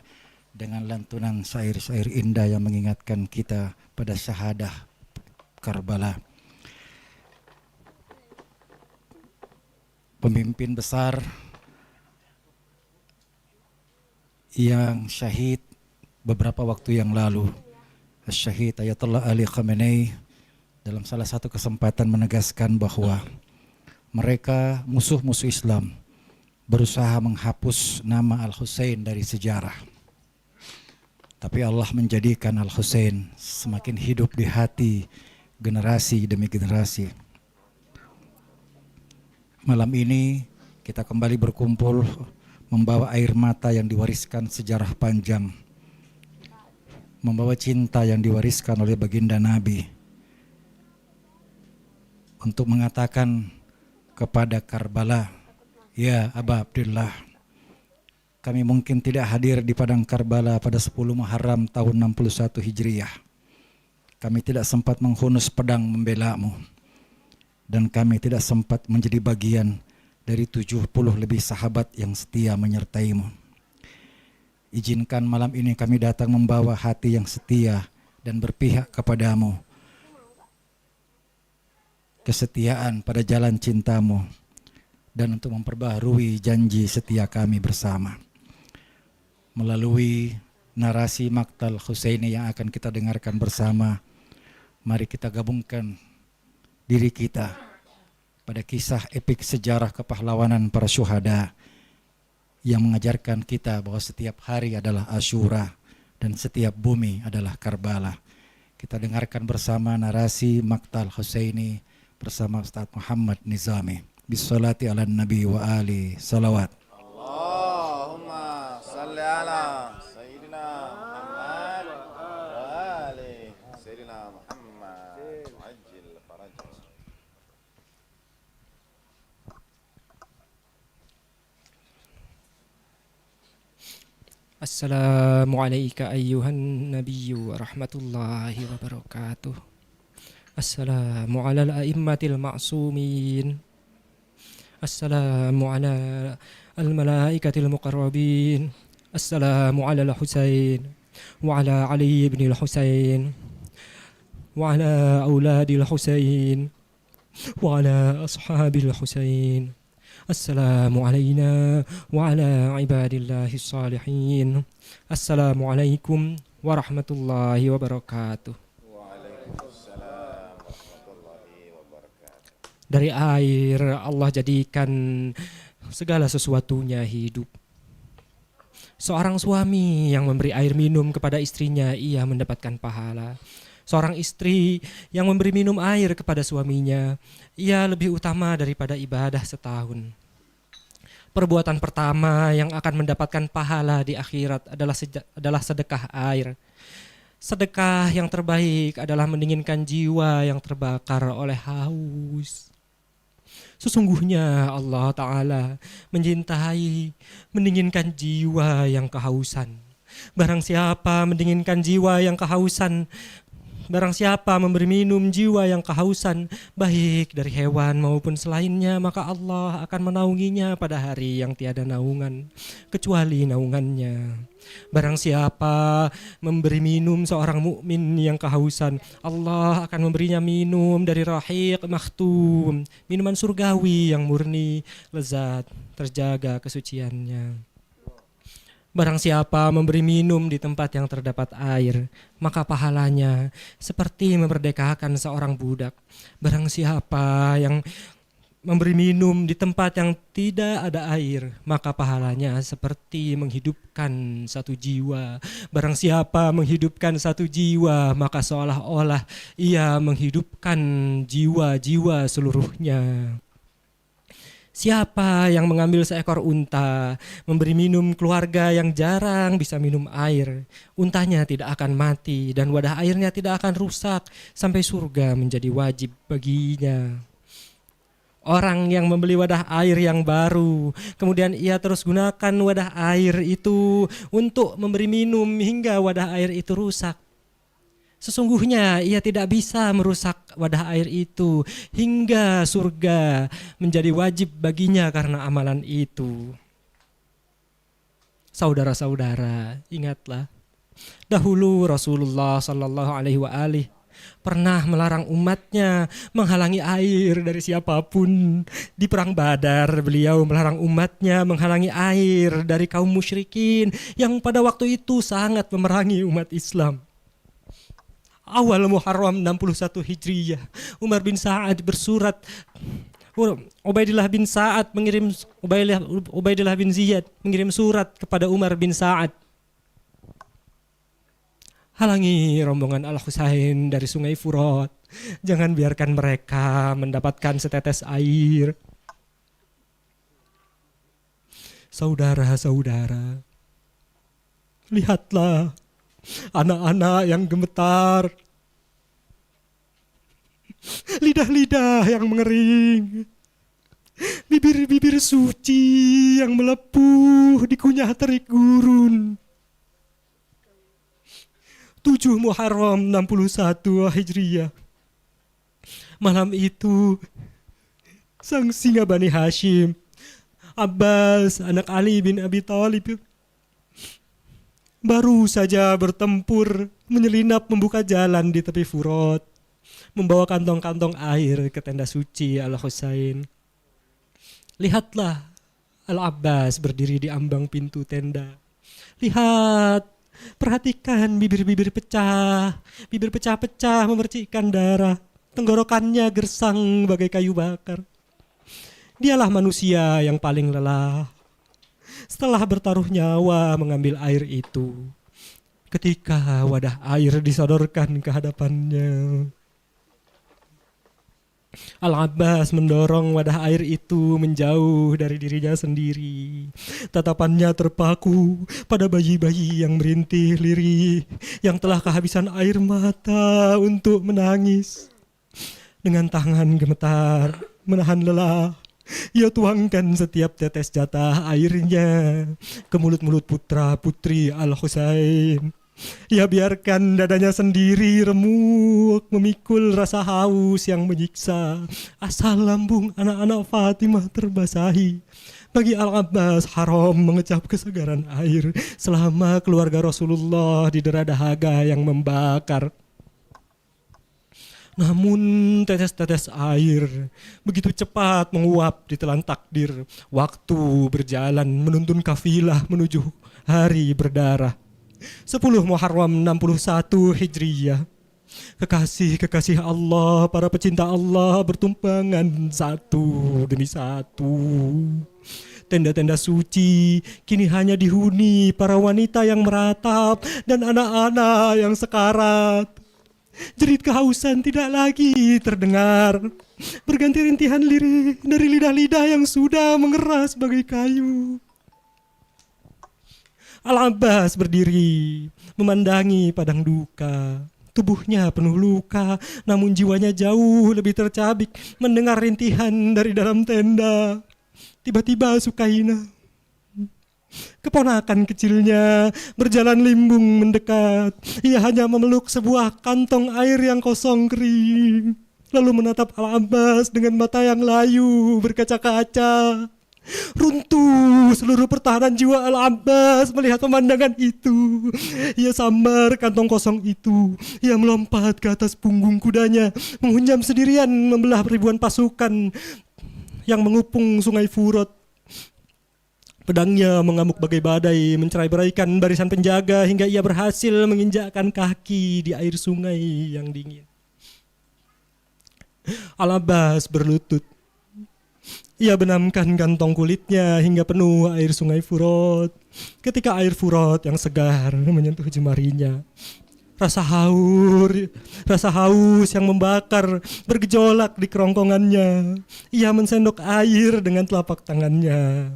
dengan lantunan syair-syair indah yang mengingatkan kita pada syahadah Karbala. Pemimpin besar yang syahid beberapa waktu yang lalu, Syahid Ayatollah Ali Khamenei, dalam salah satu kesempatan menegaskan bahwa mereka musuh-musuh Islam berusaha menghapus nama Al-Husain dari sejarah. Tapi Allah menjadikan Al-Husain semakin hidup di hati generasi demi generasi. Malam ini kita kembali berkumpul membawa air mata yang diwariskan sejarah panjang, membawa cinta yang diwariskan oleh baginda Nabi, untuk mengatakan kepada Karbala, ya Aba Abdullah, kami mungkin tidak hadir di padang Karbala pada 10 Muharram tahun 61 Hijriah. Kami tidak sempat menghunus pedang membelamu, dan kami tidak sempat menjadi bagian dari 70 lebih sahabat yang setia menyertaimu. Izinkan malam ini kami datang membawa hati yang setia dan berpihak kepadamu, kesetiaan pada jalan cintamu, dan untuk memperbaharui janji setia kami bersama. Melalui narasi Maqtal Husaini yang akan kita dengarkan bersama, mari kita gabungkan diri kita pada kisah epik sejarah kepahlawanan para syuhada yang mengajarkan kita bahwa setiap hari adalah Asyura dan setiap bumi adalah Karbala. Kita dengarkan bersama narasi Maqtal Husaini bersama Ustaz Muhammad Nizami. Bissolati ala nabi wa ali salawat. Allahumma salli ala Sayyidina Muhammad wa ali Sayyidina Muhammad wa ajil farajah. Assalamualaikum ayyuhan nabiyyu wa rahmatullahi wa barakatuh. Assalamu ala al-a'immatil ma'sumin. Assalamu ala al-malaikatil muqarrabin. Assalamu ala al-Husain wa ala Ali ibn al-Husain wa ala auladil Husain wa ala ashabil Husain. Assalamu alayna wa ala ibadillahi salihin. Assalamualaikum warahmatullahi wabarakatuh. Dari air Allah jadikan segala sesuatunya hidup. Seorang suami yang memberi air minum kepada istrinya, ia mendapatkan pahala. Seorang istri yang memberi minum air kepada suaminya, ia lebih utama daripada ibadah setahun. Perbuatan pertama yang akan mendapatkan pahala di akhirat adalah sedekah air. Sedekah yang terbaik adalah mendinginkan jiwa yang terbakar oleh haus. Sesungguhnya Allah Ta'ala mencintai mendinginkan jiwa yang kehausan. Barang siapa mendinginkan jiwa yang kehausan, Barang siapa memberi minum jiwa yang kehausan, baik dari hewan maupun selainnya, maka Allah akan menaunginya pada hari yang tiada naungan, kecuali naungannya. Barang siapa memberi minum seorang mukmin yang kehausan, Allah akan memberinya minum dari rahiq makhtum, minuman surgawi yang murni, lezat, terjaga kesuciannya. Barang siapa memberi minum di tempat yang terdapat air, maka pahalanya seperti memerdekakan seorang budak. Barang siapa yang memberi minum di tempat yang tidak ada air, maka pahalanya seperti menghidupkan satu jiwa. Barang siapa menghidupkan satu jiwa, maka seolah-olah ia menghidupkan jiwa-jiwa seluruhnya. Siapa yang mengambil seekor unta, memberi minum keluarga yang jarang bisa minum air, untanya tidak akan mati dan wadah airnya tidak akan rusak sampai surga menjadi wajib baginya. Orang yang membeli wadah air yang baru, kemudian ia terus gunakan wadah air itu untuk memberi minum hingga wadah air itu rusak. Sesungguhnya ia tidak bisa merusak wadah air itu hingga surga menjadi wajib baginya karena amalan itu. Saudara-saudara, ingatlah, dahulu Rasulullah sallallahu alaihi wasallam pernah melarang umatnya menghalangi air dari siapapun. Di perang Badar, beliau melarang umatnya menghalangi air dari kaum musyrikin yang pada waktu itu sangat memerangi umat Islam. Awal Muharram 61 Hijriyah, Umar bin Sa'ad bersurat, Ubaidillah bin Ziyad mengirim surat kepada Umar bin Sa'ad. Halangi rombongan Al-Husain dari sungai Furat. Jangan biarkan mereka mendapatkan setetes air. Saudara-saudara, lihatlah anak-anak yang gemetar, lidah-lidah yang mengering, bibir-bibir suci yang melepuh dikunyah terik gurun. 7 Muharram 61 Hijriyah. Malam itu sang singa Bani Hashim, Abbas anak Ali bin Abi Thalib, baru saja bertempur menyelinap membuka jalan di tepi Furat, membawa kantong-kantong air ke tenda suci Al-Husain. Lihatlah Al-Abbas berdiri di ambang pintu tenda. Lihat, perhatikan bibir-bibir pecah-pecah memercikkan darah. Tenggorokannya gersang bagai kayu bakar. Dialah manusia yang paling lelah. Setelah bertaruh nyawa mengambil air itu, ketika wadah air disodorkan ke hadapannya, Al-Abbas mendorong wadah air itu menjauh dari dirinya sendiri. Tatapannya terpaku pada bayi-bayi yang merintih lirih, yang telah kehabisan air mata untuk menangis. Dengan tangan gemetar, menahan lelah, ia tuangkan setiap tetes jatah airnya ke mulut-mulut putra-putri Al-Husain. Ia biarkan dadanya sendiri remuk memikul rasa haus yang menyiksa. Asal lambung anak-anak Fatimah terbasahi. Bagi Al-Abbas haram mengecap kesegaran air selama keluarga Rasulullah didera dahaga yang membakar. Namun tetes-tetes air begitu cepat menguap di telan takdir. Waktu berjalan menuntun kafilah menuju hari berdarah. 10 Muharram 61 Hijriyah. Kekasih-kekasih Allah, para pecinta Allah bertumpangan satu demi satu. Tenda-tenda suci kini hanya dihuni para wanita yang meratap dan anak-anak yang sekarat. Jerit kehausan tidak lagi terdengar, berganti rintihan lirih dari lidah-lidah yang sudah mengeras bagai kayu. Al-Abbas berdiri memandangi padang duka. Tubuhnya penuh luka, namun jiwanya jauh lebih tercabik mendengar rintihan dari dalam tenda. Tiba-tiba Sukainah Keponakan kecilnya berjalan limbung mendekat. Ia hanya memeluk sebuah kantong air yang kosong kering, lalu menatap Al-Abbas dengan mata yang layu berkaca-kaca. Runtuh seluruh pertahanan jiwa Al-Abbas melihat pemandangan itu. Ia sambar kantong kosong itu. Ia melompat ke atas punggung kudanya, menghunjam sendirian membelah ribuan pasukan yang mengupung sungai Furat. Pedangnya mengamuk bagai badai, mencerai-beraikan barisan penjaga hingga ia berhasil menginjakkan kaki di air sungai yang dingin. Al-Abbas berlutut. Ia benamkan kantong kulitnya hingga penuh air sungai Furat. Ketika air Furat yang segar menyentuh jemarinya, rasa haus yang membakar bergejolak di kerongkongannya. Ia mensendok air dengan telapak tangannya,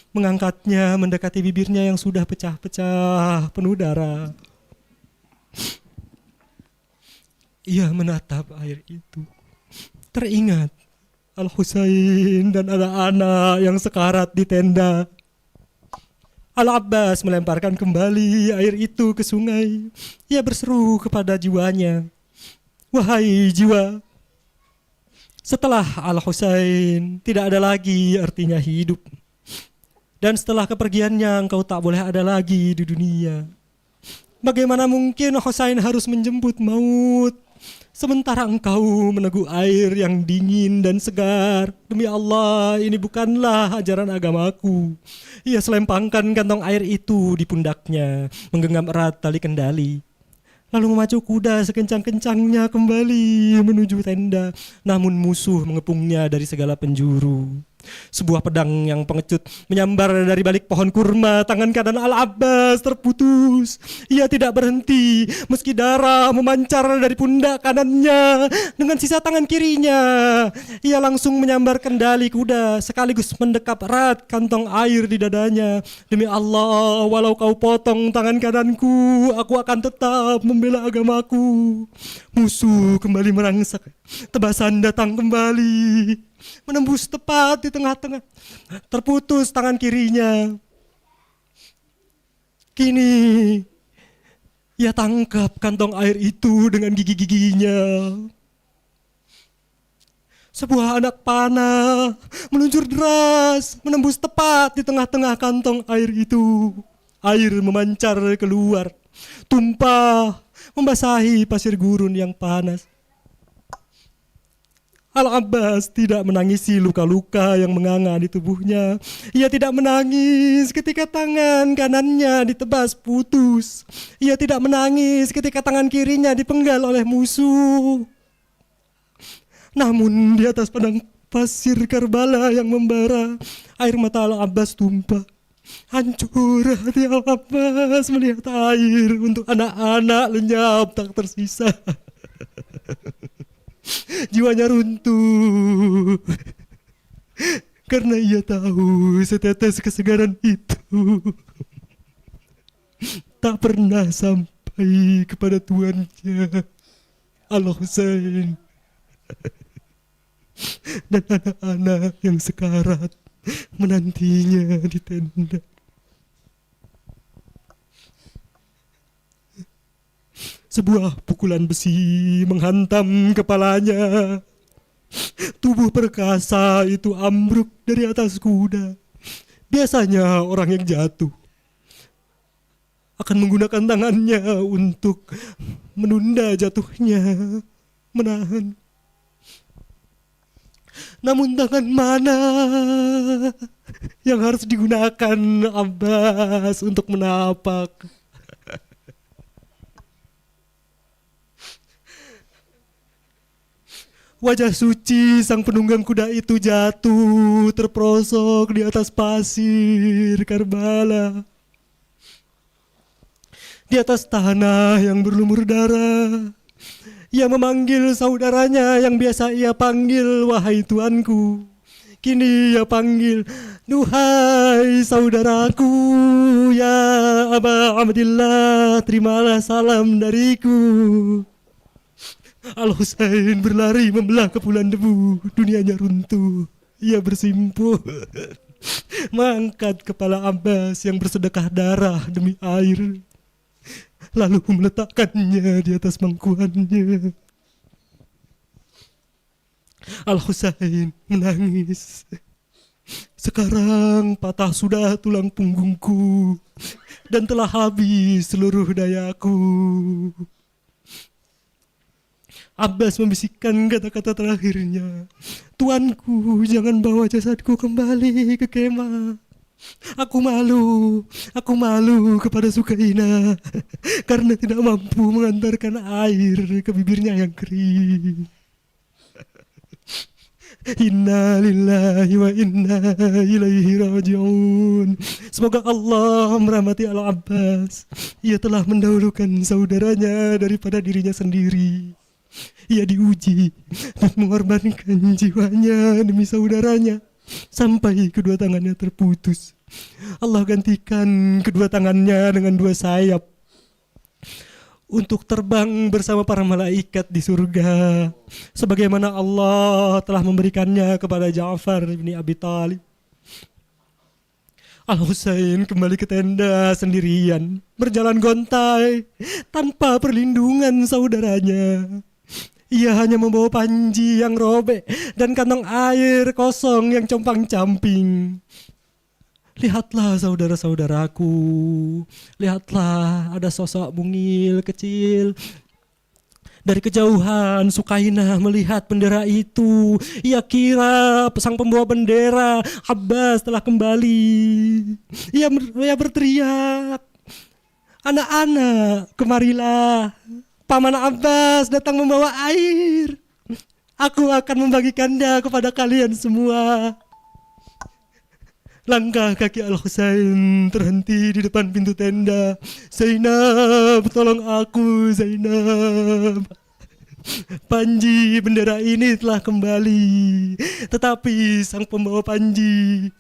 mengangkatnya mendekati bibirnya yang sudah pecah-pecah penuh darah. Ia menatap air itu. Teringat Al-Husain dan anak-anak yang sekarat di tenda. Al-Abbas melemparkan kembali air itu ke sungai. Ia berseru kepada jiwanya, "Wahai jiwa, setelah Al-Husain tidak ada lagi artinya hidup. Dan setelah kepergiannya engkau tak boleh ada lagi di dunia. Bagaimana mungkin Husain harus menjemput maut, sementara engkau meneguh air yang dingin dan segar. Demi Allah, ini bukanlah ajaran agamaku." Ia selempangkan kantong air itu di pundaknya, menggenggam erat tali kendali, lalu memacu kuda sekencang-kencangnya kembali menuju tenda. Namun musuh mengepungnya dari segala penjuru. Sebuah pedang yang pengecut menyambar dari balik pohon kurma. Tangan kanan Al-Abbas terputus. Ia tidak berhenti meski darah memancar dari pundak kanannya. Dengan sisa tangan kirinya, ia langsung menyambar kendali kuda sekaligus mendekap erat kantong air di dadanya. "Demi Allah, walau kau potong tangan kananku, aku akan tetap membela agamaku." Musuh kembali merangsak. Tebasan datang kembali, menembus tepat di tengah-tengah. Terputus tangan kirinya. Kini ia tangkap kantong air itu dengan gigi-giginya. Sebuah anak panah meluncur deras, menembus tepat di tengah-tengah kantong air itu. Air memancar keluar, tumpah, membasahi pasir gurun yang panas. Al-Abbas tidak menangisi luka-luka yang menganga di tubuhnya. Ia tidak menangis ketika tangan kanannya ditebas putus. Ia tidak menangis ketika tangan kirinya dipenggal oleh musuh. Namun di atas padang pasir Karbala yang membara, air mata Al-Abbas tumpah. Hancur hati Al-Abbas melihat air untuk anak-anak lenyap tak tersisa. Jiwanya runtuh karena ia tahu setetes kesegaran itu tak pernah sampai kepada tuannya Al-Husain dan anak-anak yang sekarat menantinya di tenda. Sebuah pukulan besi menghantam kepalanya. Tubuh perkasa itu ambruk dari atas kuda. Biasanya orang yang jatuh akan menggunakan tangannya untuk menunda jatuhnya, menahan. Namun tangan mana yang harus digunakan Abbas untuk menapak? Wajah suci sang penunggang kuda itu jatuh terperosok di atas pasir Karbala. Di atas tanah yang berlumur darah, ia memanggil saudaranya yang biasa ia panggil "Wahai tuanku." Kini ia panggil, "Duhai saudaraku, ya Aba Abdillah, terimalah salam dariku." Al-Husain berlari membelah kepulan debu. Dunianya runtuh. Ia bersimpuh. mengangkat kepala Abbas yang bersedekah darah demi air, lalu meletakkannya di atas pangkuannya. Al-Husain menangis. Sekarang patah sudah tulang punggungku dan telah habis seluruh dayaku. Abbas membisikkan kata-kata terakhirnya. Tuanku, jangan bawa jasadku kembali ke kemah. Aku malu kepada Sukaina karena tidak mampu mengantarkan air ke bibirnya yang kering. Inna lillahi wa inna ilaihi raji'un. Semoga Allah merahmati Al-Abbas. Ia telah mendahulukan saudaranya daripada dirinya sendiri. Ia diuji dan mengorbankan jiwanya demi saudaranya sampai kedua tangannya terputus. Allah gantikan kedua tangannya dengan dua sayap untuk terbang bersama para malaikat di surga, sebagaimana Allah telah memberikannya kepada Ja'far bin Abi Thalib. Al-Husain kembali ke tenda sendirian, berjalan gontai tanpa perlindungan saudaranya. Ia hanya membawa panji yang robek dan kantong air kosong yang compang-camping. Lihatlah saudara-saudaraku, lihatlah ada sosok mungil kecil. Dari kejauhan Sukainah melihat bendera itu. Ia kira sang pembawa bendera Abbas telah kembali. Ia berteriak, "Anak-anak, kemarilah. Paman Abbas datang membawa air. Aku akan membagikannya kepada kalian semua." Langkah kaki Al-Husain terhenti di depan pintu tenda. "Zainab, tolong aku, Zainab. Panji bendera ini telah kembali, tetapi sang pembawa panji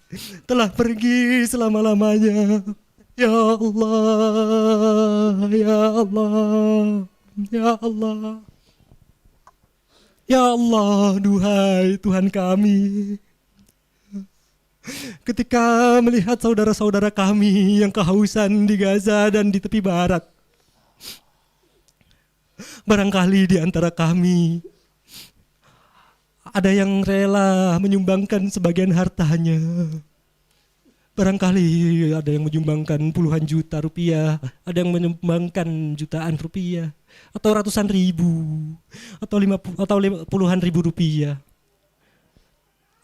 telah pergi selama-lamanya. Ya Allah, ya Allah, ya Allah. Ya Allah, duhai Tuhan kami. Ketika melihat saudara-saudara kami yang kehausan di Gaza dan di tepi barat, barangkali di antara kami ada yang rela menyumbangkan sebagian hartanya. Barangkali ada yang menyumbangkan puluhan juta rupiah, ada yang menyumbangkan jutaan rupiah, atau ratusan ribu, atau puluhan ribu rupiah,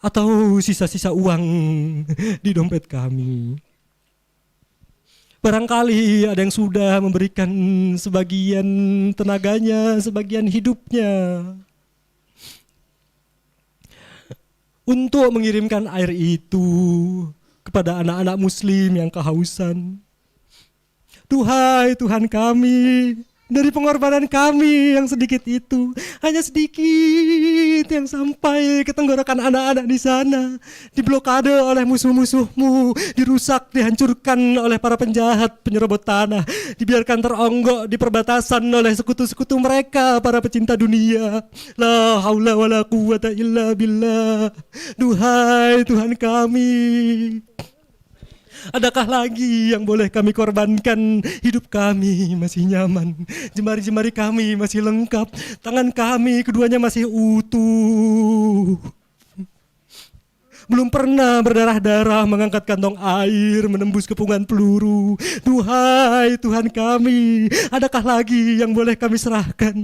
atau sisa-sisa uang di dompet kami. Barangkali ada yang sudah memberikan sebagian tenaganya, sebagian hidupnya untuk mengirimkan air itu kepada anak-anak muslim yang kehausan. Duhai Tuhan kami, dari pengorbanan kami yang sedikit itu, hanya sedikit yang sampai ke tenggorokan anak-anak di sana, diblokade oleh musuh-musuhmu, dirusak, dihancurkan oleh para penjahat penyerobot tanah, dibiarkan teronggok di perbatasan oleh sekutu-sekutu mereka, para pecinta dunia. La haula wala quwata illa billah. Duhai Tuhan kami, adakah lagi yang boleh kami korbankan? Hidup kami masih nyaman, jemari-jemari kami masih lengkap, tangan kami keduanya masih utuh. Belum pernah berdarah-darah mengangkat kantong air menembus kepungan peluru. Duhai Tuhan kami, adakah lagi yang boleh kami serahkan?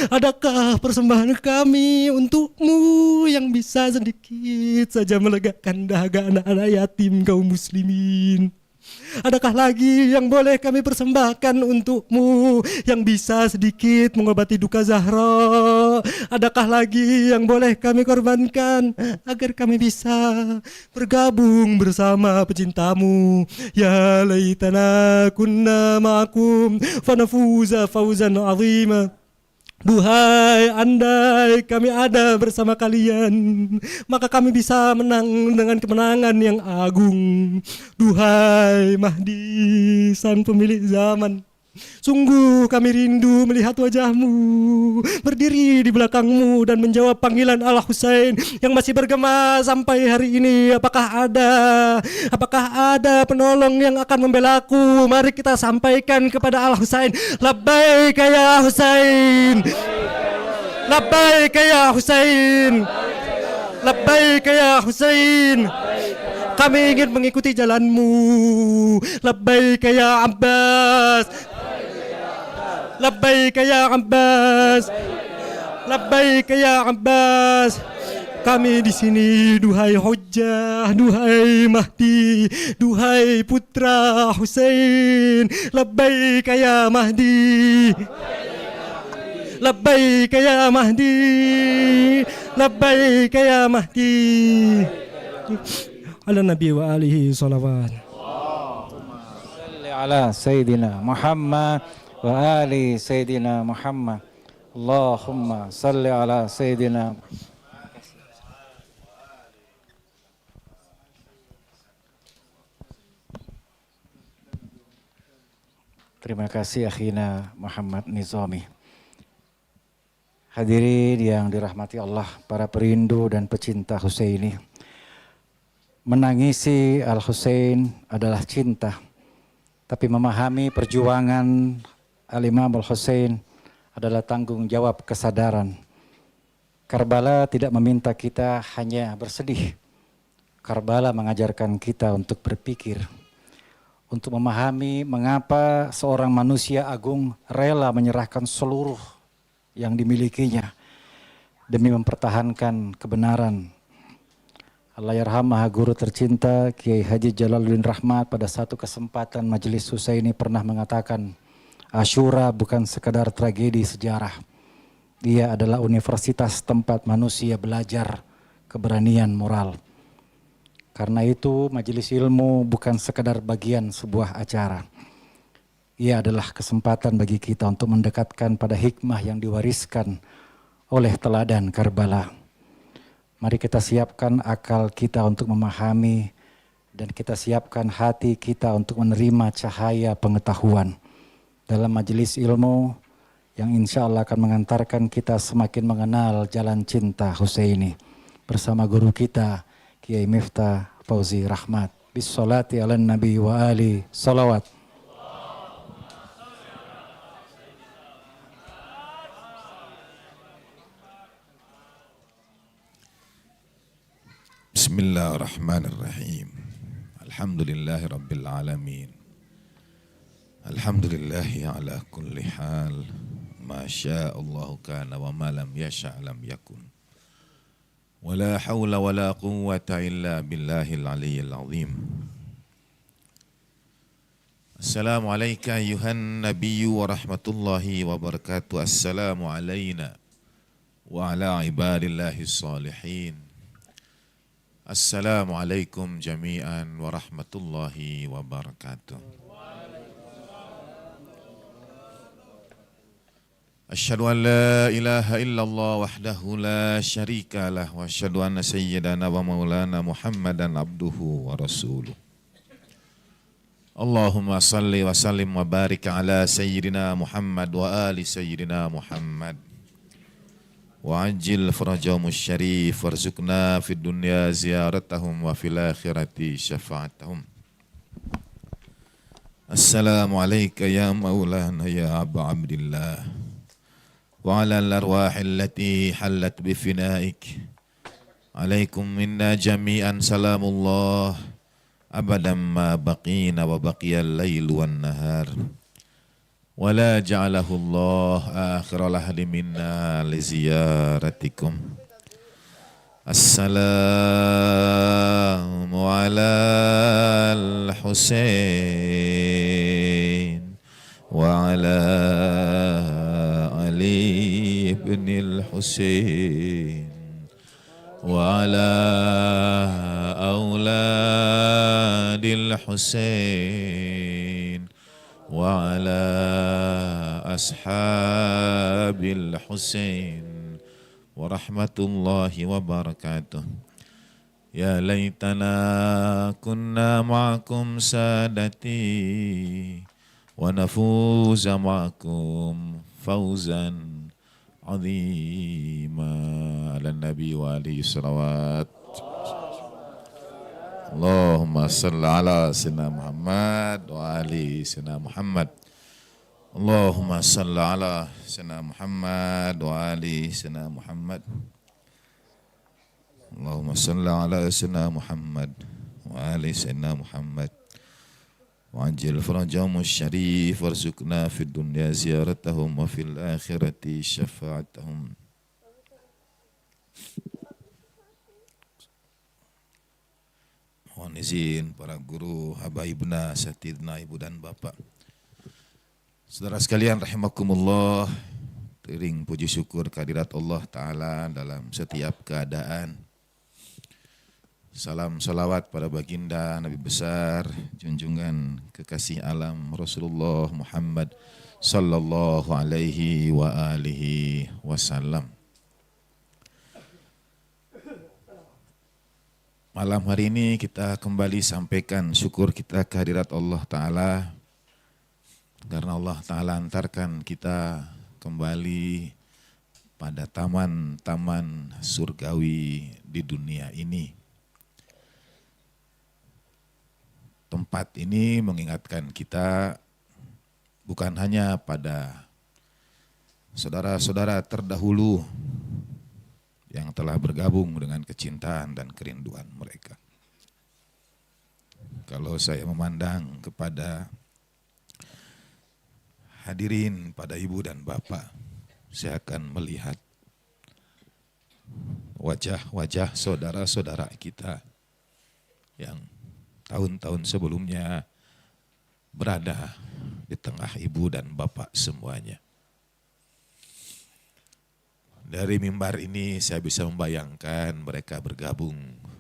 Adakah persembahan kami untuk-Mu yang bisa sedikit saja melegakan dahaga anak-anak yatim kaum muslimin? Adakah lagi yang boleh kami persembahkan untuk-Mu yang bisa sedikit mengobati duka Zahra? Adakah lagi yang boleh kami korbankan agar kami bisa bergabung bersama pecinta-Mu? Ya laitana kunna ma'akum fanafuza fawzan azima. Duhai, andai kami ada bersama kalian, maka kami bisa menang dengan kemenangan yang agung. Duhai Mahdi, sang pemilik zaman, Sungguh kami rindu melihat wajahmu, berdiri di belakangmu dan menjawab panggilan Al-Husain yang masih bergema sampai hari ini. Apakah ada penolong yang akan membelaku? Mari kita sampaikan kepada Al-Husain, labbaik ya Husain, labbaik ya Husain, labbaik ya Husain. Kami ingin mengikuti jalanmu. Labbaik ya Abbas, labbaik ya Abbas, labbaik ya Abbas. Kami di sini, duhai Hujjah, duhai Mahdi, duhai putra Husain. Labbaik ya Mahdi, labbaik ya Mahdi, labbaik ya Mahdi. Ala Nabi wa alihi salawat. Salli ala Sayyidina Muhammad wa ali Sayyidina Muhammad. Allahumma salli ala Sayyidina. Terima kasih akhina Muhammad Nizami. Hadirin yang dirahmati Allah, para perindu dan pecinta Husaini. Menangisi Al-Husain adalah cinta, tapi memahami perjuangan Al-Imam Al-Husain adalah tanggung jawab kesadaran. Karbala tidak meminta kita hanya bersedih. Karbala mengajarkan kita untuk berpikir, untuk memahami mengapa seorang manusia agung rela menyerahkan seluruh yang dimilikinya demi mempertahankan kebenaran. Allahyarhamah guru tercinta Kiai Haji Jalaluddin Rahmat pada satu kesempatan Majelis Husaini pernah mengatakan, Asyura bukan sekadar tragedi sejarah. Dia adalah universitas tempat manusia belajar keberanian moral. Karena itu majelis ilmu bukan sekadar bagian sebuah acara. Ia adalah kesempatan bagi kita untuk mendekatkan pada hikmah yang diwariskan oleh teladan Karbala. Mari kita siapkan akal kita untuk memahami dan kita siapkan hati kita untuk menerima cahaya pengetahuan dalam majelis ilmu yang insya Allah akan mengantarkan kita semakin mengenal jalan cinta Husaini bersama guru kita Kiai Miftah Fauzi Rahmat. Bissolati ala nabi wa ali salawat. Bismillahirrahmanirrahim. Alhamdulillahi rabbil alamin. Alhamdulillahi ala kulli hal. Ma sya'allahu kana wa ma lam yasha' lam yakun. Wa la hawla wa la quwwata illa billahil aliyyil azim. Assalamu alayka ayuhan nabiyyu wa rahmatullahi wa barakatuh. Assalamu alayna wa ala ibadillahis salihin. Assalamualaikum jami'an warahmatullahi wabarakatuh. Asyhadu an la ilaha illallah wahdahu la syarika lah wa asyhadu anna sayyidana wa maulana Muhammadan abduhu wa rasuluh. Allahumma salli wa sallim wa barik ala sayyidina Muhammad wa ali sayyidina Muhammad. Wa'ajil farajahum syarif warzuqna fid dunya ziyaratahum wa fil akhirati syafa'atahum. Assalamu alayka ya maulana ya Aba Abdillah wa ala al-arwahil lati halat bifinaik. Alaikum minna jami'an salamullah abadan ma baqina wa baqiyal laylu wan nahar. Wala ja'alahu Allah akhirul ahli minna li ziyaratikum. Assalamu ala al-Husain wa ala Ali ibn al-Husain wa ala auladil Husain wa ala ashabil Husain wa rahmatullahi wa barakatuh. Ya laitana kunna ma'akum sadati ونفوز معكم فوزا عظيما على النبي وعليه الصلوات. اللهم صل على سيدنا محمد وعلى سيدنا محمد. اللهم صل على سيدنا محمد وعلى سيدنا محمد. اللهم صل على سيدنا محمد وعلى سيدنا محمد. وعجل فرجهم الشريف وارزقنا في الدنيا زيارتهم وفي الآخرة شفاعتهم. Mohon izin para guru, habaibna, satidna, ibu dan bapak. Saudara sekalian rahimakumullah, iring puji syukur kehadirat Allah Ta'ala dalam setiap keadaan. Salam salawat pada baginda Nabi besar, junjungan kekasih alam Rasulullah Muhammad sallallahu alaihi wa alihi wasallam. Malam hari ini kita kembali sampaikan syukur kita kehadirat Allah Ta'ala karena Allah Ta'ala antarkan kita kembali pada taman-taman surgawi di dunia ini. Tempat ini mengingatkan kita bukan hanya pada saudara-saudara terdahulu yang telah bergabung dengan kecintaan dan kerinduan mereka. Kalau saya memandang kepada hadirin, pada ibu dan bapak, saya akan melihat wajah-wajah saudara-saudara kita yang tahun-tahun sebelumnya berada di tengah ibu dan bapak semuanya. Dari mimbar ini saya bisa membayangkan mereka bergabung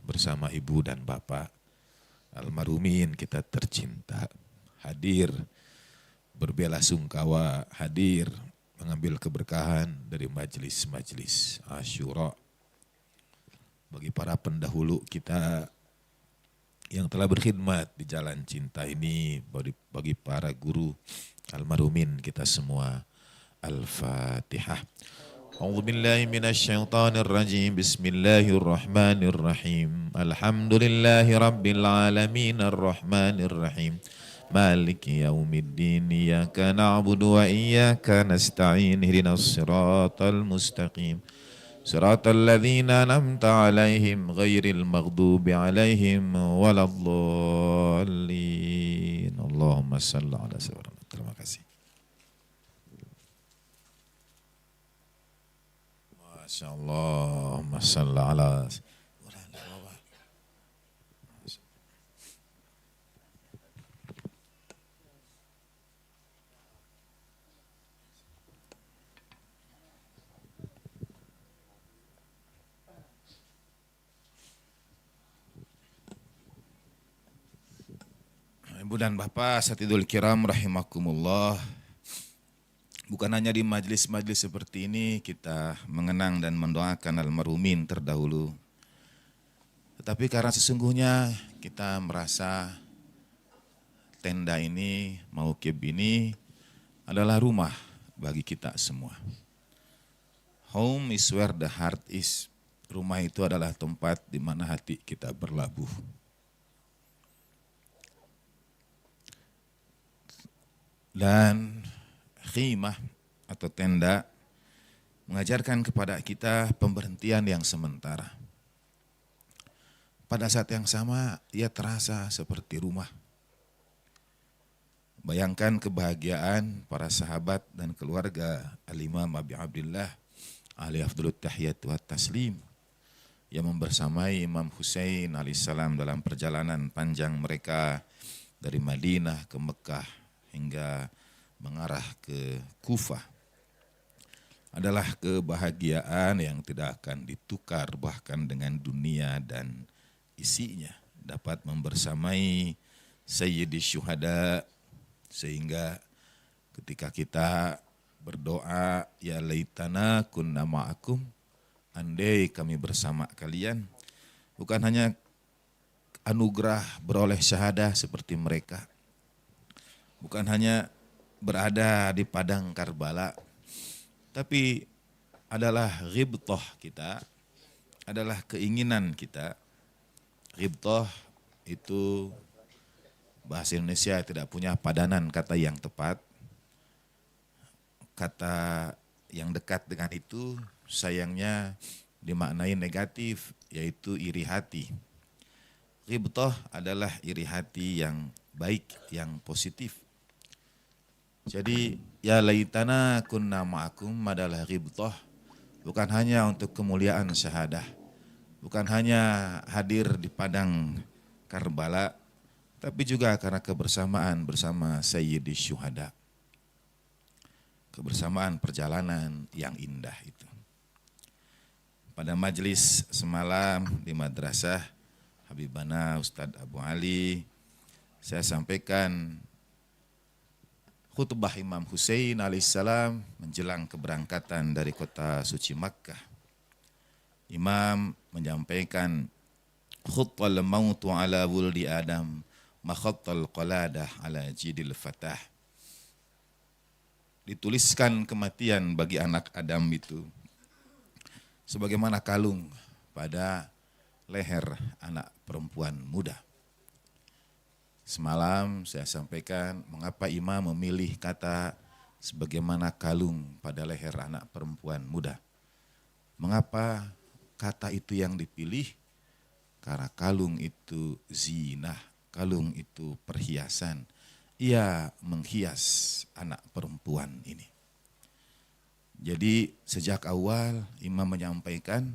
bersama ibu dan bapak almarhumin kita tercinta, hadir berbelasungkawa, hadir mengambil keberkahan dari majelis-majelis Asyura. Bagi para pendahulu kita yang telah berkhidmat di jalan cinta ini, bagi para guru almarhumin kita semua, Al-Fatihah. A'udzu billahi minasyaitonir rajim. Bismillahirrahmanirrahim. Alhamdulillahi rabbil alamin arrahmanir rahim. Maliki yaumiddin. Iyyaka na'budu wa iyyaka nasta'in. Ihdinas siratal mustaqim. Siratal ladzina an'amta 'alaihim ghairil maghdubi 'alaihim waladdallin. Allahumma shalli 'ala sayyidina. Terima kasih. Masyaallah, masyaallah. Ibu dan Bapak Satidul Kiram rahimakumullah. Bukan hanya di majlis-majlis seperti ini kita mengenang dan mendoakan almarhumin terdahulu. Tetapi karena sesungguhnya kita merasa tenda ini, mauqib ini adalah rumah bagi kita semua. Home is where the heart is. Rumah itu adalah tempat di mana hati kita berlabuh. Dan khimah atau tenda mengajarkan kepada kita pemberhentian yang sementara. Pada saat yang sama ia terasa seperti rumah. Bayangkan kebahagiaan para sahabat dan keluarga Al-Imam Abi Abdillah alaihi afdalut tahiyat wa taslim yang membersamai Imam Husain alaihissalam dalam perjalanan panjang mereka dari Madinah ke Mekah hingga mengarah ke Kufah adalah kebahagiaan yang tidak akan ditukar bahkan dengan dunia dan isinya. Dapat membersamai Sayyidi Syuhada sehingga ketika kita berdoa ya laitana kunna ma'akum, andai kami bersama kalian, bukan hanya anugerah beroleh syahadah seperti mereka, bukan hanya berada di padang Karbala, tapi adalah ghibtoh kita, adalah keinginan kita. Ghibtoh itu bahasa Indonesia tidak punya padanan kata yang tepat. Kata yang dekat dengan itu sayangnya dimaknai negatif, yaitu iri hati. Ghibtoh adalah iri hati yang baik, yang positif. Jadi ya laitana kunna ma'akum adalah ghibtoh, bukan hanya untuk kemuliaan syahadah, bukan hanya hadir di padang Karbala, tapi juga karena kebersamaan bersama Sayyidi Syuhada. Kebersamaan perjalanan yang indah itu. Pada majelis semalam di madrasah Habibana Ustadz Abu Ali, saya sampaikan khutbah Imam Hussein alaihissalam menjelang keberangkatan dari kota suci Makkah. Imam menyampaikan khutbal mautu ala wuldi Adam makhattal qaladah ala jidil fatah. Dituliskan kematian bagi anak Adam itu sebagaimana kalung pada leher anak perempuan muda. Semalam saya sampaikan mengapa Imam memilih kata sebagaimana kalung pada leher anak perempuan muda. Mengapa kata itu yang dipilih? Karena kalung itu zinah, kalung itu perhiasan. Ia menghias anak perempuan ini. Jadi sejak awal Imam menyampaikan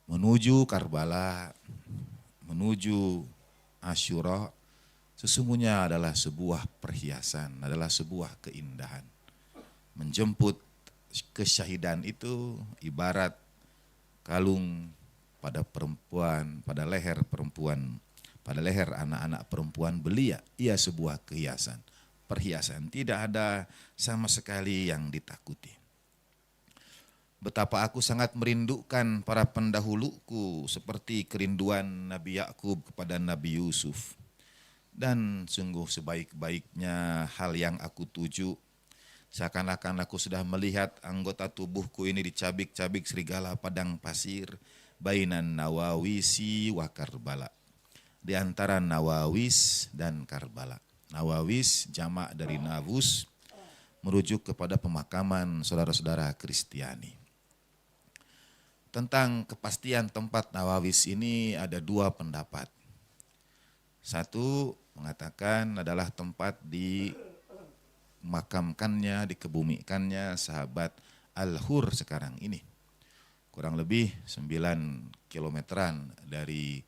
menuju Karbala, menuju Asyura, sesungguhnya adalah sebuah perhiasan, adalah sebuah keindahan. Menjemput kesyahidan itu ibarat kalung pada perempuan, pada leher perempuan, pada leher anak-anak perempuan belia, ia sebuah kehiasan, perhiasan. Tidak ada sama sekali yang ditakuti. Betapa aku sangat merindukan para pendahuluku seperti kerinduan Nabi Yakub kepada Nabi Yusuf. Dan sungguh sebaik-baiknya hal yang aku tuju, seakan-akan aku sudah melihat anggota tubuhku ini dicabik-cabik serigala padang pasir, bainan Nawawisi wa Karbala. Di antara Nawawis dan Karbala. Nawawis jamak dari Navus, merujuk kepada pemakaman saudara-saudara Kristiani. Tentang kepastian tempat Nawawis ini ada dua pendapat. Satu mengatakan adalah tempat dimakamkannya, dikebumikannya sahabat Al-Hur sekarang ini. Kurang lebih 9 kilometeran dari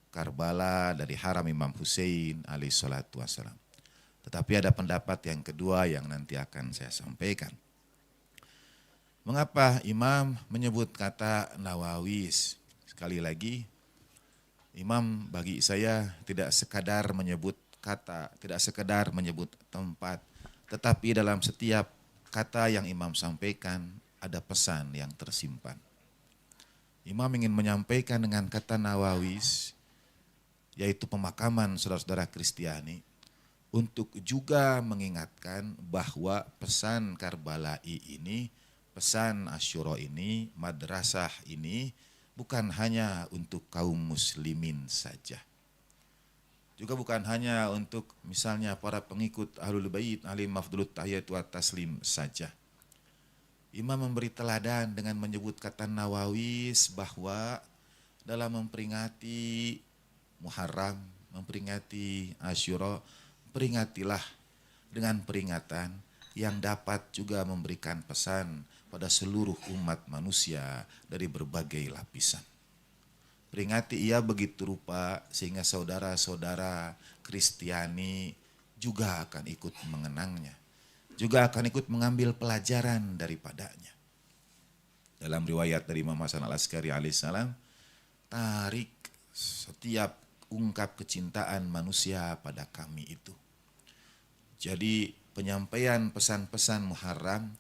Karbala, dari haram Imam Hussein alaihi salatu wassalam. Tetapi ada pendapat yang kedua yang nanti akan saya sampaikan. Mengapa Imam menyebut kata Nawawis? Sekali lagi, Imam bagi saya tidak sekadar menyebut kata, tidak sekadar menyebut tempat, tetapi dalam setiap kata yang Imam sampaikan ada pesan yang tersimpan. Imam ingin menyampaikan dengan kata Nawawis, yaitu pemakaman saudara-saudara Kristiani, untuk juga mengingatkan bahwa pesan Karbala ini, pesan Asyura ini, madrasah ini bukan hanya untuk kaum muslimin saja. Juga bukan hanya untuk misalnya para pengikut Ahlul Bait alaihim afdhalut tahiyat wa taslim saja. Imam memberi teladan dengan menyebut kata Nawawis bahwa dalam memperingati Muharram, memperingati Asyura, peringatilah dengan peringatan yang dapat juga memberikan pesan pada seluruh umat manusia dari berbagai lapisan. Peringati ia begitu rupa sehingga saudara-saudara Kristiani juga akan ikut mengenangnya, juga akan ikut mengambil pelajaran daripadanya. Dalam riwayat dari Imam Hasan Al-Askari alaihissalam, tarik setiap ungkap kecintaan manusia pada kami itu. Jadi penyampaian pesan-pesan Muharram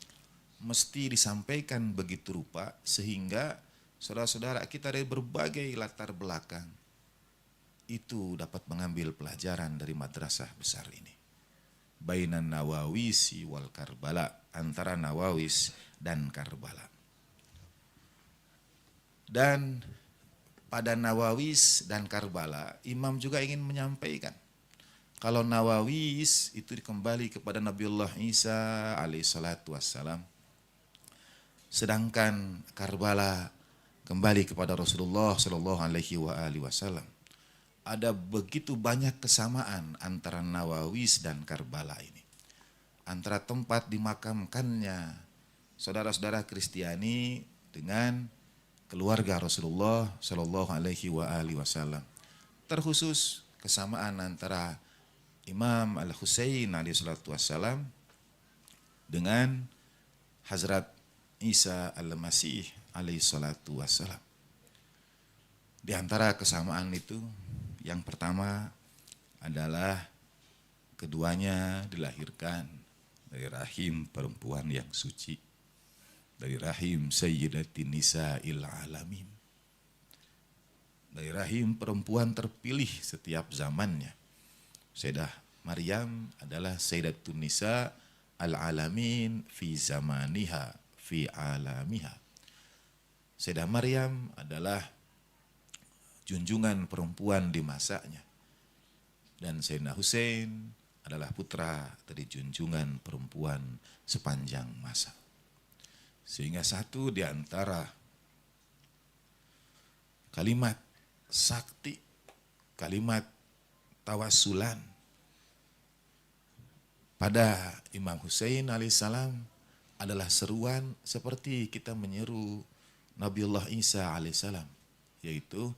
mesti disampaikan begitu rupa sehingga saudara-saudara kita dari berbagai latar belakang itu dapat mengambil pelajaran dari madrasah besar ini. bainan Nawawisi wal Karbala, antara Nawawis dan Karbala. Dan pada Nawawis dan Karbala, Imam juga ingin menyampaikan kalau Nawawis itu kembali kepada Nabiullah Isa alaihissalatu wassalam, sedangkan Karbala kembali kepada Rasulullah sallallahu alaihi wasallam. Ada begitu banyak kesamaan antara Nawawis dan Karbala ini. Antara tempat dimakamkannya saudara-saudara Kristiani dengan keluarga Rasulullah sallallahu alaihi wasallam. Terkhusus kesamaan antara Imam Al-Husain alaihi salatu wassalam dengan Hazrat Isa Al-Masih alaihi salatu wassalam. Di antara kesamaan itu, yang pertama adalah keduanya dilahirkan dari rahim perempuan yang suci, dari rahim Sayyidatin Nisa'il Alamin, dari rahim perempuan terpilih setiap zamannya. Sayyidah Maryam adalah Sayyidatun Nisa Al-Alamin fi zamaniha, fi alamiha. Sayyidah Maryam adalah junjungan perempuan di masanya. Dan Sayyidina Husain adalah putra dari junjungan perempuan sepanjang masa. Sehingga satu di antara kalimat sakti, kalimat tawasulan pada Imam Husain alaihissalam adalah seruan seperti kita menyeru Nabiullah Isa alaihissalam, yaitu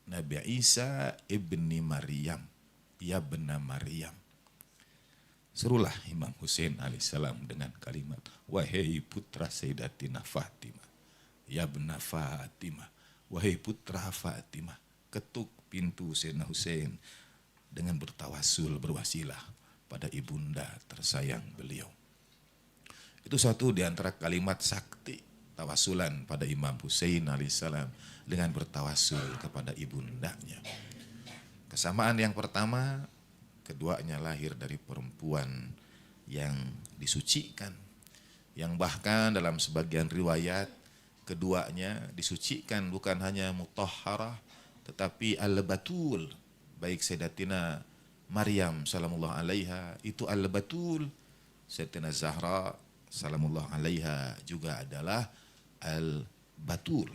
Nabi Isa ibni Maryam, ya bena Maryam. Serulah Imam Husain alaihissalam dengan kalimat, wahai putra Sayyidatina Fatimah, ya bena Fatimah, wahai putra Fatimah. Ketuk pintu Sayyidina Husain dengan bertawasul, berwasilah pada ibunda tersayang beliau. Itu satu di antara kalimat sakti tawasulan pada Imam Husain alaihissalam dengan bertawasul kepada ibundanya. Kesamaan yang pertama, keduanya lahir dari perempuan yang disucikan, yang bahkan dalam sebagian riwayat keduanya disucikan bukan hanya mutahharah tetapi al-batul. Baik Sayyidatina Maryam salamullah alaiha itu al-batul, Sayyidatina Zahra salamullah alaiha juga adalah al-batul.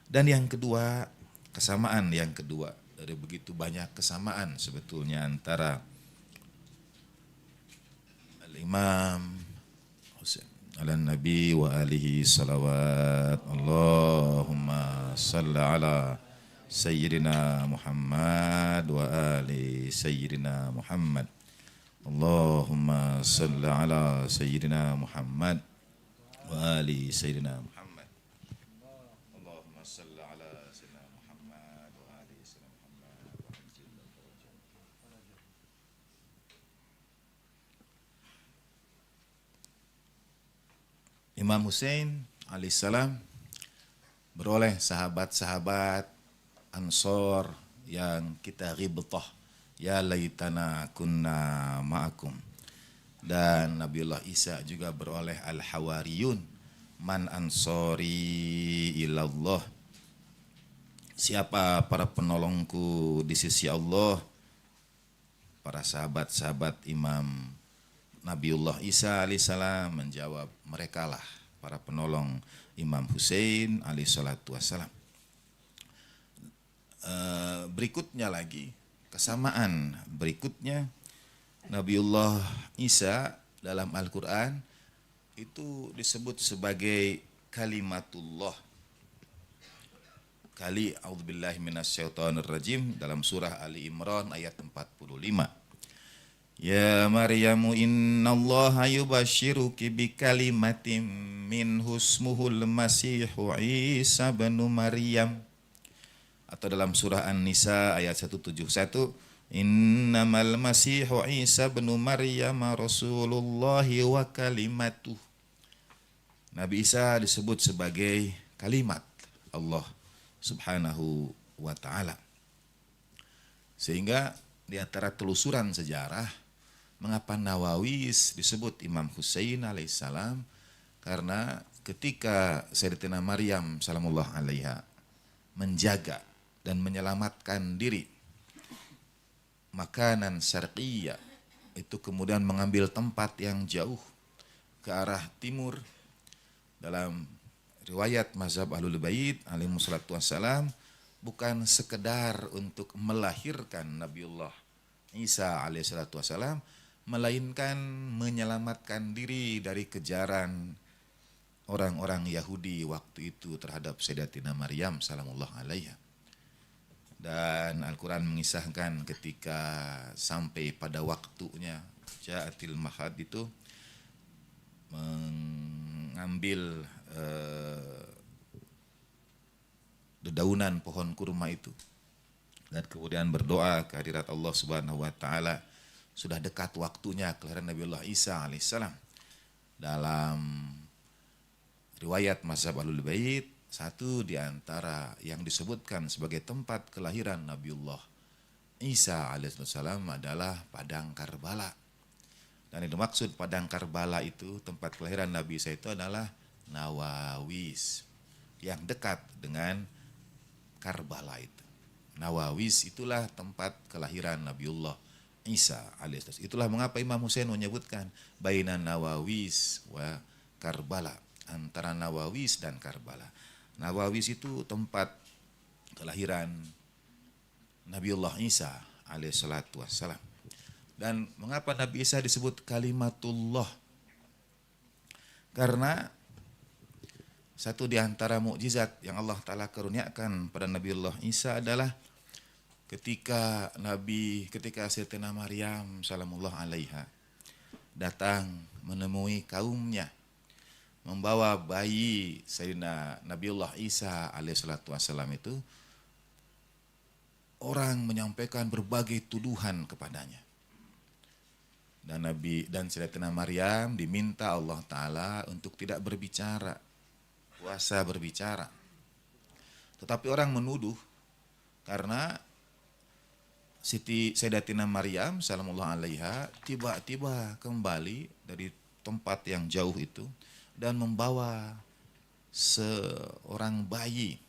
Dan yang kedua, kesamaan yang kedua, dari begitu banyak kesamaan sebetulnya antara al-Imam Husain ala Nabi wa alihi salawat. Allahumma salli ala Sayyidina Muhammad wa ali Sayyidina Muhammad. Allahumma salli ala Sayyidina Muhammad wa ali Sayyidina Muhammad. Allahumma salli ala Sayyidina Muhammad wa ali Sayyidina Muhammad. Imam Husain alaihissalam beroleh sahabat-sahabat Ansor yang kita ghibtah, ya laitana kunna ma'akum. Dan Nabiullah Isa juga beroleh al-hawariyun, man ansori ilallah, siapa para penolongku di sisi Allah. Para sahabat-sahabat Imam Nabiullah Isa alaihissalam menjawab, merekalah para penolong Imam Husain alaihissalatu wassalam. Berikutnya lagi, kesamaan berikutnya, Nabiullah Isa dalam Al-Quran itu disebut sebagai kalimatullah. Kali a'udzubillahi minasyaitonirrajim dalam surah Ali Imran ayat 45. Ya Maryamu innallaha yubashiruki bikalimatin minhu ismuhul masihu Isa bin Maryam. Atau dalam surah An-Nisa ayat 171, innamal masihu Isa bin Maryam rasulullahi wa kalimatuh. Nabi Isa disebut sebagai kalimat Allah subhanahu wa ta'ala. Sehingga di antara telusuran sejarah, mengapa Nawawis disebut Imam Husain alaihissalam? Karena ketika Sayyidatina Maryam salamullah alaiha menjaga dan menyelamatkan diri, makanan syarqiyah itu kemudian mengambil tempat yang jauh ke arah timur. Dalam riwayat mazhab Ahlul Bait alaihi wassalatu wassalam, bukan sekedar untuk melahirkan Nabiullah Isa alaihi salatu wassalam, melainkan menyelamatkan diri dari kejaran orang-orang Yahudi waktu itu terhadap Sayyidatina Maryam salamullah alaiha. Dan Al-Quran mengisahkan ketika sampai pada waktunya Ja'atil Mahad itu mengambil dedaunan pohon kurma itu dan kemudian berdoa ke hadirat Allah Subhanahu wa taala, sudah dekat waktunya kelahiran Nabiullah Isa alaihissalam. Dalam riwayat mazhab Ahlul Bait, satu di antara yang disebutkan sebagai tempat kelahiran Nabiullah Isa alaihissalam adalah Padang Karbala. Dan itu maksud Padang Karbala itu, tempat kelahiran Nabi Isa itu adalah Nawawis, yang dekat dengan Karbala itu. Nawawis itulah tempat kelahiran Nabiullah Isa alaihissalam. Itulah mengapa Imam Husain menyebutkan bainan Nawawis wa Karbala, antara Nawawis dan Karbala. Nawawis itu tempat kelahiran Nabiullah Isa alaihissalatu wassalam. Dan mengapa Nabi Isa disebut kalimatullah? Karena satu di antara mukjizat yang Allah Ta'ala karuniakan pada Nabiullah Isa adalah ketika Sayyidatina Maryam salamullah alaiha datang menemui kaumnya, membawa bayi Sayyidina Nabiullah Isa alaihissalatu wassalam itu, orang menyampaikan berbagai tuduhan kepadanya. Dan Sayyidatina Maryam diminta Allah Ta'ala untuk tidak berbicara, puasa berbicara. Tetapi orang menuduh karena Sayyidatina Maryam salamullah alaiha tiba-tiba kembali dari tempat yang jauh itu dan membawa seorang bayi,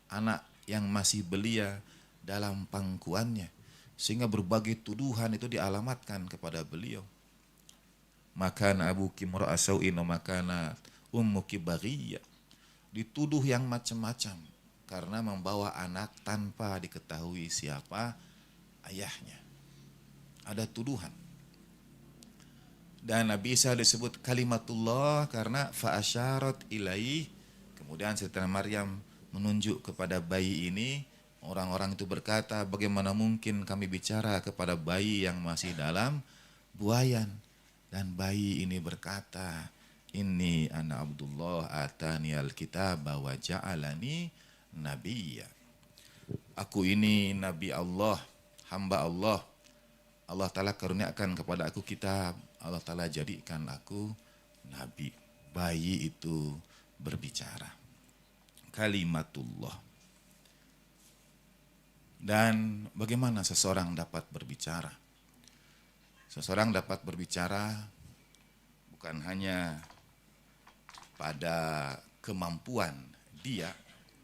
anak yang masih belia dalam pangkuannya, sehingga berbagai tuduhan itu dialamatkan kepada beliau. Makana abuki mura'a sau'in wa makana ummuki baghiyya. Dituduh yang macam-macam karena membawa anak tanpa diketahui siapa ayahnya. Ada tuduhan. Dan Nabi Isa disebut kalimatullah karena fa'asyarat ilaih. Kemudian Sayyidatina Maryam menunjuk kepada bayi ini. Orang-orang itu berkata, bagaimana mungkin kami bicara kepada bayi yang masih dalam buayan? Dan bayi ini berkata, inni ana Abdullah atani al-kitaba wa ja'alani nabiyya. Aku ini Nabi Allah, hamba Allah. Allah Ta'ala karuniakan kepada aku kitab. Allah Ta'ala jadikan aku nabi. Bayi itu berbicara. Kalimatullah. Dan bagaimana seseorang dapat berbicara? Seseorang dapat berbicara bukan hanya pada kemampuan dia,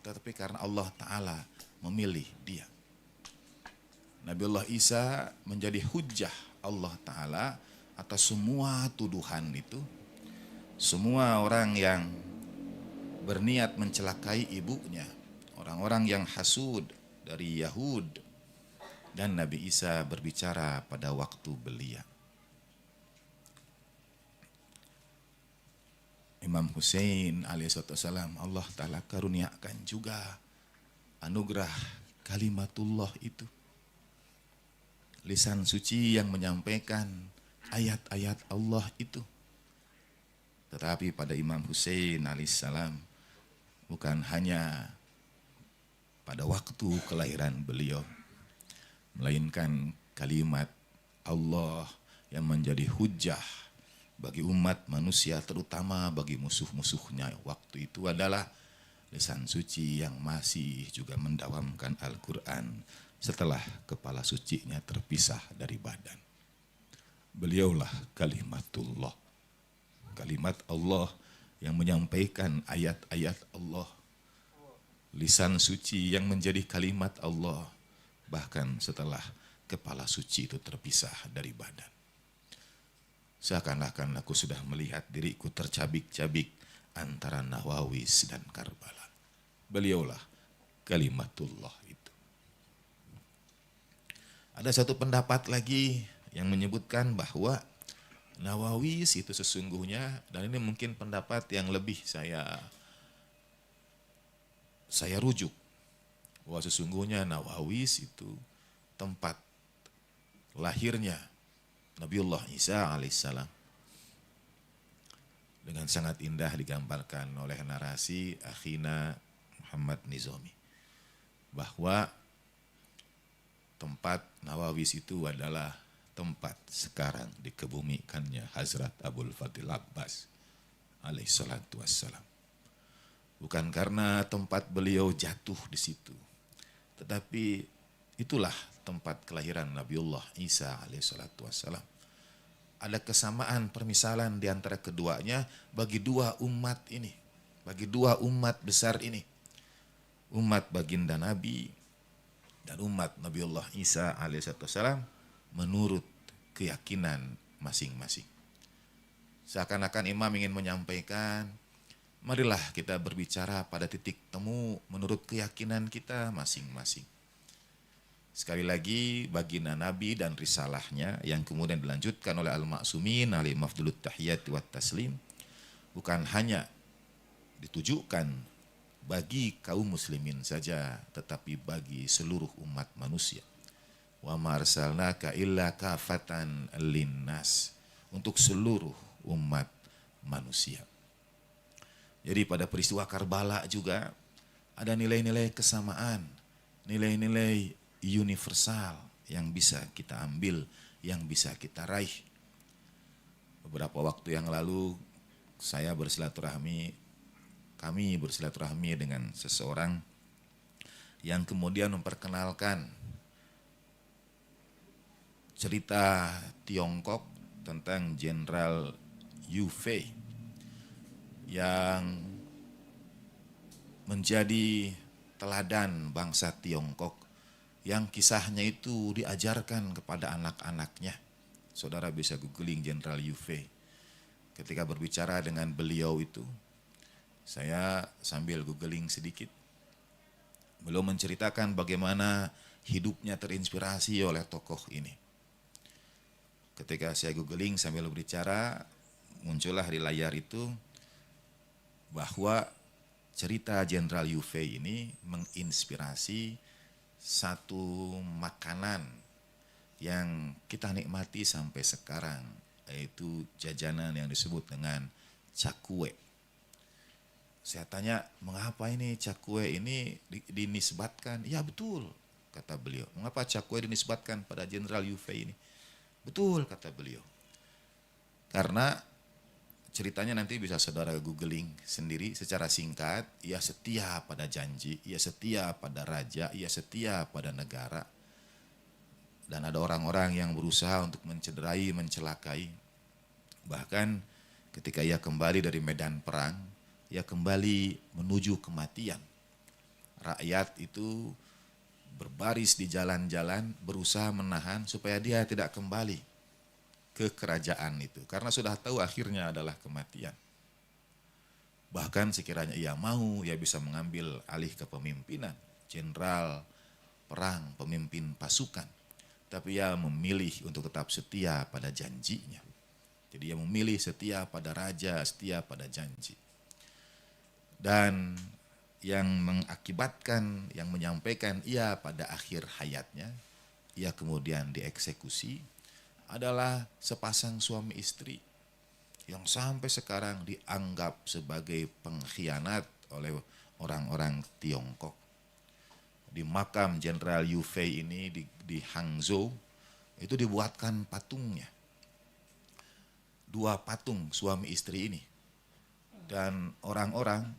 tetapi karena Allah Ta'ala memilih dia. Nabiullah Isa menjadi hujjah Allah Ta'ala atas semua tuduhan itu. Semua orang yang berniat mencelakai ibunya, orang-orang yang hasud dari Yahud, dan Nabi Isa berbicara pada waktu belia. Imam Husain alaihissalam, Allah Ta'ala karuniakan juga anugerah kalimatullah itu. Lisan suci yang menyampaikan ayat-ayat Allah itu. Tetapi pada Imam Husain alaihissalam, bukan hanya pada waktu kelahiran beliau, melainkan kalimat Allah yang menjadi hujjah bagi umat manusia, terutama bagi musuh-musuhnya waktu itu adalah lisan suci yang masih juga mendawamkan Al-Quran setelah kepala sucinya terpisah dari badan. Beliaulah kalimatullah, kalimat Allah yang menyampaikan ayat-ayat Allah, lisan suci yang menjadi kalimat Allah bahkan setelah kepala suci itu terpisah dari badan. Seakan-akan aku sudah melihat diriku tercabik-cabik antara Nawawis dan Karbala. Beliaulah kalimatullah itu. Ada satu pendapat lagi yang menyebutkan bahwa Nawawis itu sesungguhnya, dan ini mungkin pendapat yang lebih saya rujuk, bahwa sesungguhnya Nawawis itu tempat lahirnya Nabiullah Isa alaihissalam. Dengan sangat indah digambarkan oleh narasi akhina Muhammad Nizami, bahwa tempat Nawawis itu adalah tempat sekarang dikebumikannya Hazrat Abul Fadil Abbas alaihissalatu wassalam. Bukan karena tempat beliau jatuh di situ, tetapi itulah tempat kelahiran Nabiullah Isa alaihissalatu wassalam. Ada kesamaan permisalan di antara keduanya bagi dua umat ini, bagi dua umat besar ini. Umat baginda Nabi dan umat Nabiullah Isa alaihissalam menurut keyakinan masing-masing. Seakan-akan imam ingin menyampaikan, marilah kita berbicara pada titik temu menurut keyakinan kita masing-masing. Sekali lagi, baginda Nabi dan risalahnya yang kemudian dilanjutkan oleh Al-Ma'sumin alaihim afdalut tahiyat wa taslim bukan hanya ditujukan bagi kaum muslimin saja, tetapi bagi seluruh umat manusia. Wa ma arsalnaka illa kafatan linnas, untuk seluruh umat manusia. Jadi pada peristiwa Karbala juga ada nilai-nilai kesamaan, nilai-nilai universal yang bisa kita ambil, yang bisa kita raih. Beberapa waktu yang lalu kami bersilaturahmi dengan seseorang yang kemudian memperkenalkan cerita Tiongkok tentang Jenderal Yu Fei yang menjadi teladan bangsa Tiongkok, yang kisahnya itu diajarkan kepada anak-anaknya. Saudara bisa googling Jenderal Yu Fei. Ketika berbicara dengan beliau itu, saya sambil googling sedikit. Beliau menceritakan bagaimana hidupnya terinspirasi oleh tokoh ini. Ketika saya googling sambil berbicara, muncullah di layar itu bahwa cerita Jenderal Yu Fei ini menginspirasi satu makanan yang kita nikmati sampai sekarang, yaitu jajanan yang disebut dengan cakwe. Saya tanya, mengapa ini cakwe ini dinisbatkan? Ya betul, kata beliau. Mengapa cakwe dinisbatkan pada Jenderal Yu Fei ini? Betul, kata beliau. Karena ceritanya nanti bisa saudara googling sendiri secara singkat. Ia setia pada janji, ia setia pada raja, ia setia pada negara. Dan ada orang-orang yang berusaha untuk mencederai, mencelakai. Bahkan ketika ia kembali dari medan perang, ia kembali menuju kematian. Rakyat itu berbaris di jalan-jalan berusaha menahan supaya dia tidak kembali ke kerajaan itu, karena sudah tahu akhirnya adalah kematian. Bahkan sekiranya ia mau, ia bisa mengambil alih kepemimpinan, jenderal perang, pemimpin pasukan, tapi ia memilih untuk tetap setia pada janjinya. Jadi ia memilih setia pada raja, setia pada janji. Dan yang mengakibatkan, yang menyampaikan ia pada akhir hayatnya, ia kemudian dieksekusi, adalah sepasang suami istri yang sampai sekarang dianggap sebagai pengkhianat oleh orang-orang Tiongkok. Di makam Jenderal Yu Fei ini di Hangzhou itu dibuatkan patungnya. 2 patung suami istri ini. Dan orang-orang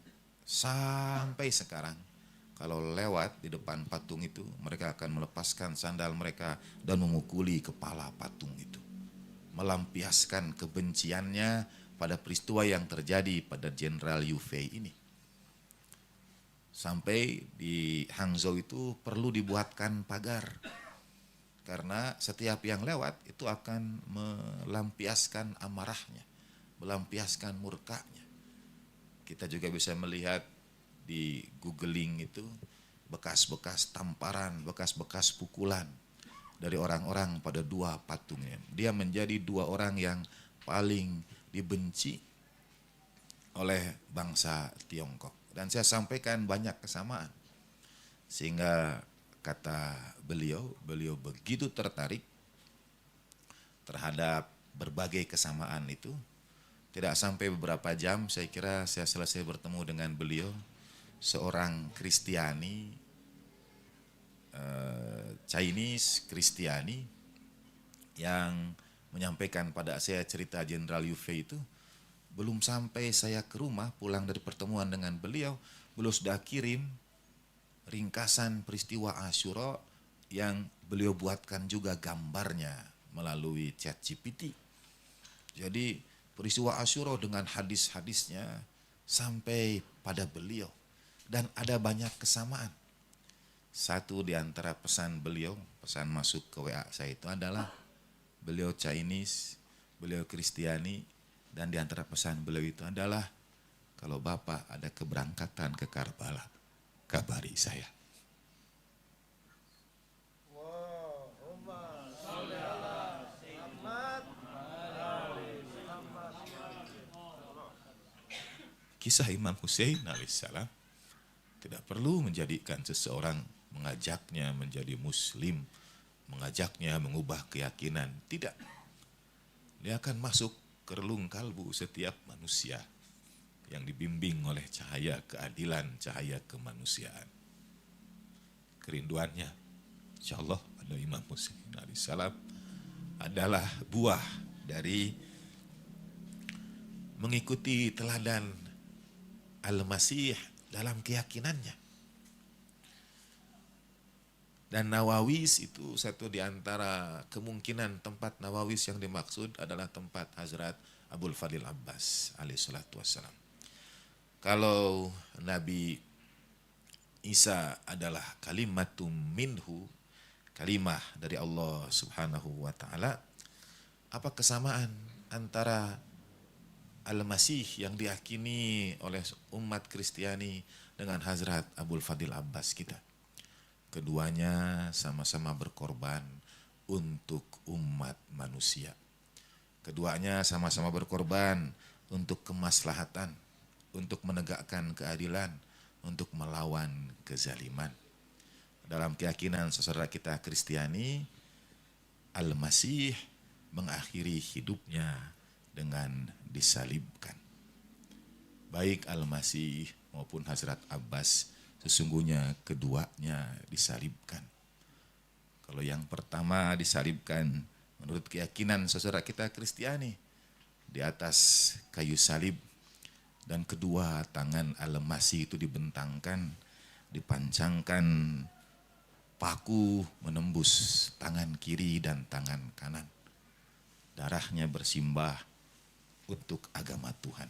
sampai sekarang kalau lewat di depan patung itu, mereka akan melepaskan sandal mereka dan memukuli kepala patung itu. Melampiaskan kebenciannya pada peristiwa yang terjadi pada Jenderal Yu Fei ini. Sampai di Hangzhou itu perlu dibuatkan pagar. Karena setiap yang lewat itu akan melampiaskan amarahnya, melampiaskan murkanya. Kita juga bisa melihat di googling itu bekas-bekas tamparan, bekas-bekas pukulan dari orang-orang pada dua patungnya. Dia menjadi dua orang yang paling dibenci oleh bangsa Tiongkok. Dan saya sampaikan banyak kesamaan. Sehingga kata beliau begitu tertarik terhadap berbagai kesamaan itu. Tidak sampai beberapa jam saya kira saya selesai bertemu dengan beliau. Seorang Kristiani, Chinese Kristiani yang menyampaikan pada saya cerita Jenderal Yu Fei itu. Belum sampai saya ke rumah pulang dari pertemuan dengan beliau, beliau sudah kirim ringkasan peristiwa Asyura yang beliau buatkan juga gambarnya melalui ChatGPT. Jadi peristiwa Asyura dengan hadis-hadisnya sampai pada beliau. Dan ada banyak kesamaan. Satu di antara pesan beliau, pesan masuk ke WA saya itu adalah beliau Chinese, beliau Kristiani, dan di antara pesan beliau itu adalah kalau Bapak ada keberangkatan ke Karbala, kabari saya. Kisah Imam Hussein alaihissalam tidak perlu menjadikan seseorang mengajaknya menjadi muslim, mengajaknya mengubah keyakinan. Tidak. Dia akan masuk ke relung kalbu setiap manusia yang dibimbing oleh cahaya keadilan, cahaya kemanusiaan. Kerinduannya, insyaallah pada Imam Hussein alaihissalam adalah buah dari mengikuti teladan Al-Masih dalam keyakinannya. Dan Nawawis itu satu di antara kemungkinan tempat Nawawis yang dimaksud adalah tempat Hazrat Abul Fadil Abbas alaihissalatu wassalam. Kalau Nabi Isa adalah kalimatum minhu, kalimah dari Allah subhanahu wa ta'ala, apa kesamaan antara Al-Masih yang diyakini oleh umat Kristiani dengan Hazrat Abul Fadil Abbas kita? Keduanya sama-sama berkorban untuk umat manusia. Keduanya sama-sama berkorban untuk kemaslahatan, untuk menegakkan keadilan, untuk melawan kezaliman. Dalam keyakinan saudara kita Kristiani, Al-Masih mengakhiri hidupnya dengan disalibkan. Baik Al-Masih maupun Hazrat Abbas, sesungguhnya keduanya disalibkan. Kalau yang pertama disalibkan menurut keyakinan saudara kita Kristiani di atas kayu salib, dan kedua tangan Al-Masih itu dibentangkan, dipancangkan paku menembus tangan kiri dan tangan kanan. Darahnya bersimbah untuk agama Tuhan.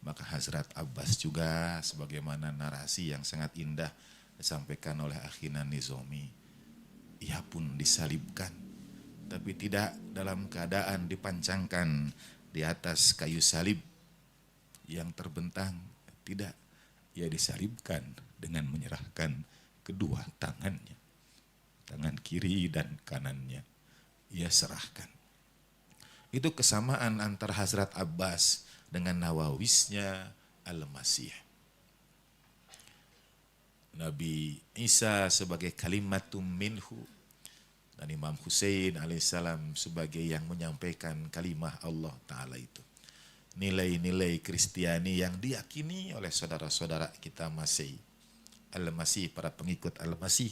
Maka Hazrat Abbas juga sebagaimana narasi yang sangat indah disampaikan oleh Akhina Nizomi, ia pun disalibkan, tapi tidak dalam keadaan dipancangkan di atas kayu salib yang terbentang. Tidak, ia disalibkan dengan menyerahkan kedua tangannya, tangan kiri dan kanannya ia serahkan. Itu kesamaan antara Hazrat Abbas dengan Nawawisnya Al-Masih. Nabi Isa sebagai kalimatum minhu dan Imam Hussein alaihissalam sebagai yang menyampaikan kalimah Allah Ta'ala itu. Nilai-nilai Kristiani yang diyakini oleh saudara-saudara kita Masih, Al-Masih, para pengikut Al-Masih.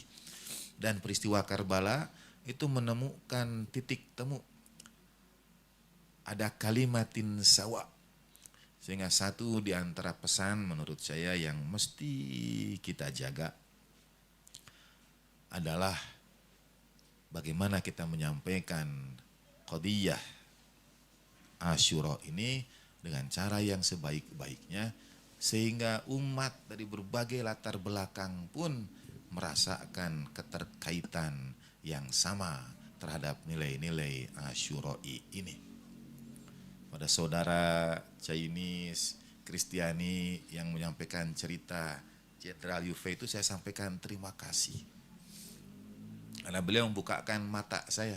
Dan peristiwa Karbala itu menemukan titik temu. Ada kalimatin sawa, Sehingga satu di antara pesan menurut saya yang mesti kita jaga adalah bagaimana kita menyampaikan qadiyah Asyura ini dengan cara yang sebaik-baiknya sehingga umat dari berbagai latar belakang pun merasakan keterkaitan yang sama terhadap nilai-nilai Asyura ini. Pada saudara Chinese, Kristiani yang menyampaikan cerita Jenderal Yuve itu saya sampaikan terima kasih. Karena beliau membukakan mata saya.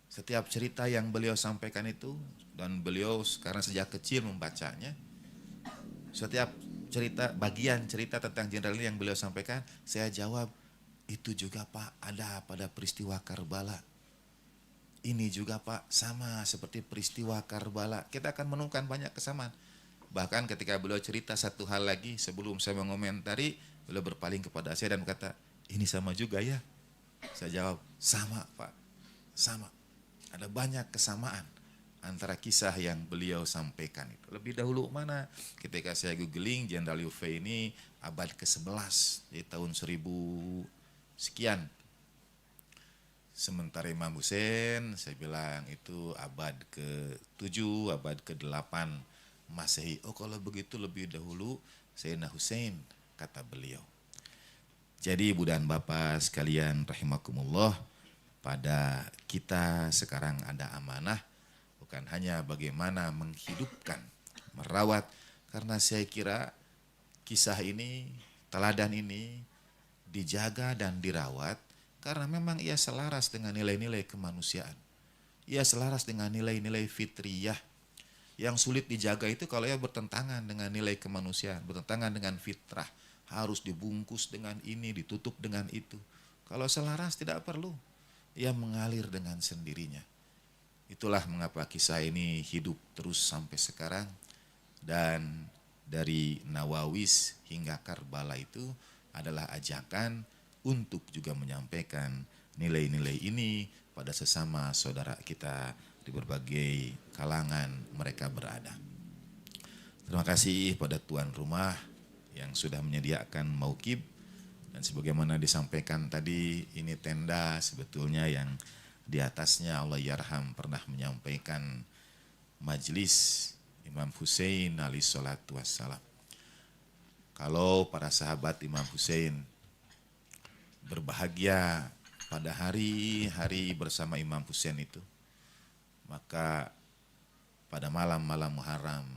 Setiap cerita yang beliau sampaikan itu, dan beliau sekarang sejak kecil membacanya, setiap cerita, bagian cerita tentang jenderal ini yang beliau sampaikan, saya jawab, itu juga Pak ada pada peristiwa Karbala. Ini juga Pak sama seperti peristiwa Karbala. Kita akan menemukan banyak kesamaan. Bahkan ketika beliau cerita satu hal lagi sebelum saya mengomentari, beliau berpaling kepada saya dan berkata, ini sama juga ya? Saya jawab, sama Pak, sama. Ada banyak kesamaan antara kisah yang beliau sampaikan itu. Lebih dahulu mana ketika saya googling Jenderal Yuve ini abad ke-11 di tahun 1000 sekian. Sementara Imam Hussein saya bilang itu abad ke-7, abad ke-8 Masehi. Oh kalau begitu lebih dahulu Sayyidina Hussein kata beliau. Jadi Ibu dan Bapak sekalian rahimakumullah, pada kita sekarang ada amanah bukan hanya bagaimana menghidupkan, merawat, karena saya kira kisah ini, teladan ini dijaga dan dirawat karena memang ia selaras dengan nilai-nilai kemanusiaan. Ia selaras dengan nilai-nilai fitriyah. Yang sulit dijaga itu kalau ia bertentangan dengan nilai kemanusiaan, bertentangan dengan fitrah. Harus dibungkus dengan ini, ditutup dengan itu. Kalau selaras tidak perlu. Ia mengalir dengan sendirinya. Itulah mengapa kisah ini hidup terus sampai sekarang. Dan dari Nawawis hingga Karbala itu adalah ajakan untuk juga menyampaikan nilai-nilai ini pada sesama saudara kita di berbagai kalangan mereka berada. Terima kasih pada tuan rumah yang sudah menyediakan maukib. Dan sebagaimana disampaikan tadi, ini tenda sebetulnya yang di atasnya Allah yarham pernah menyampaikan majlis Imam Hussein alaihi salatu wassalam. Kalau para sahabat Imam Hussein berbahagia pada hari-hari bersama Imam Hussein itu, maka pada malam-malam Muharram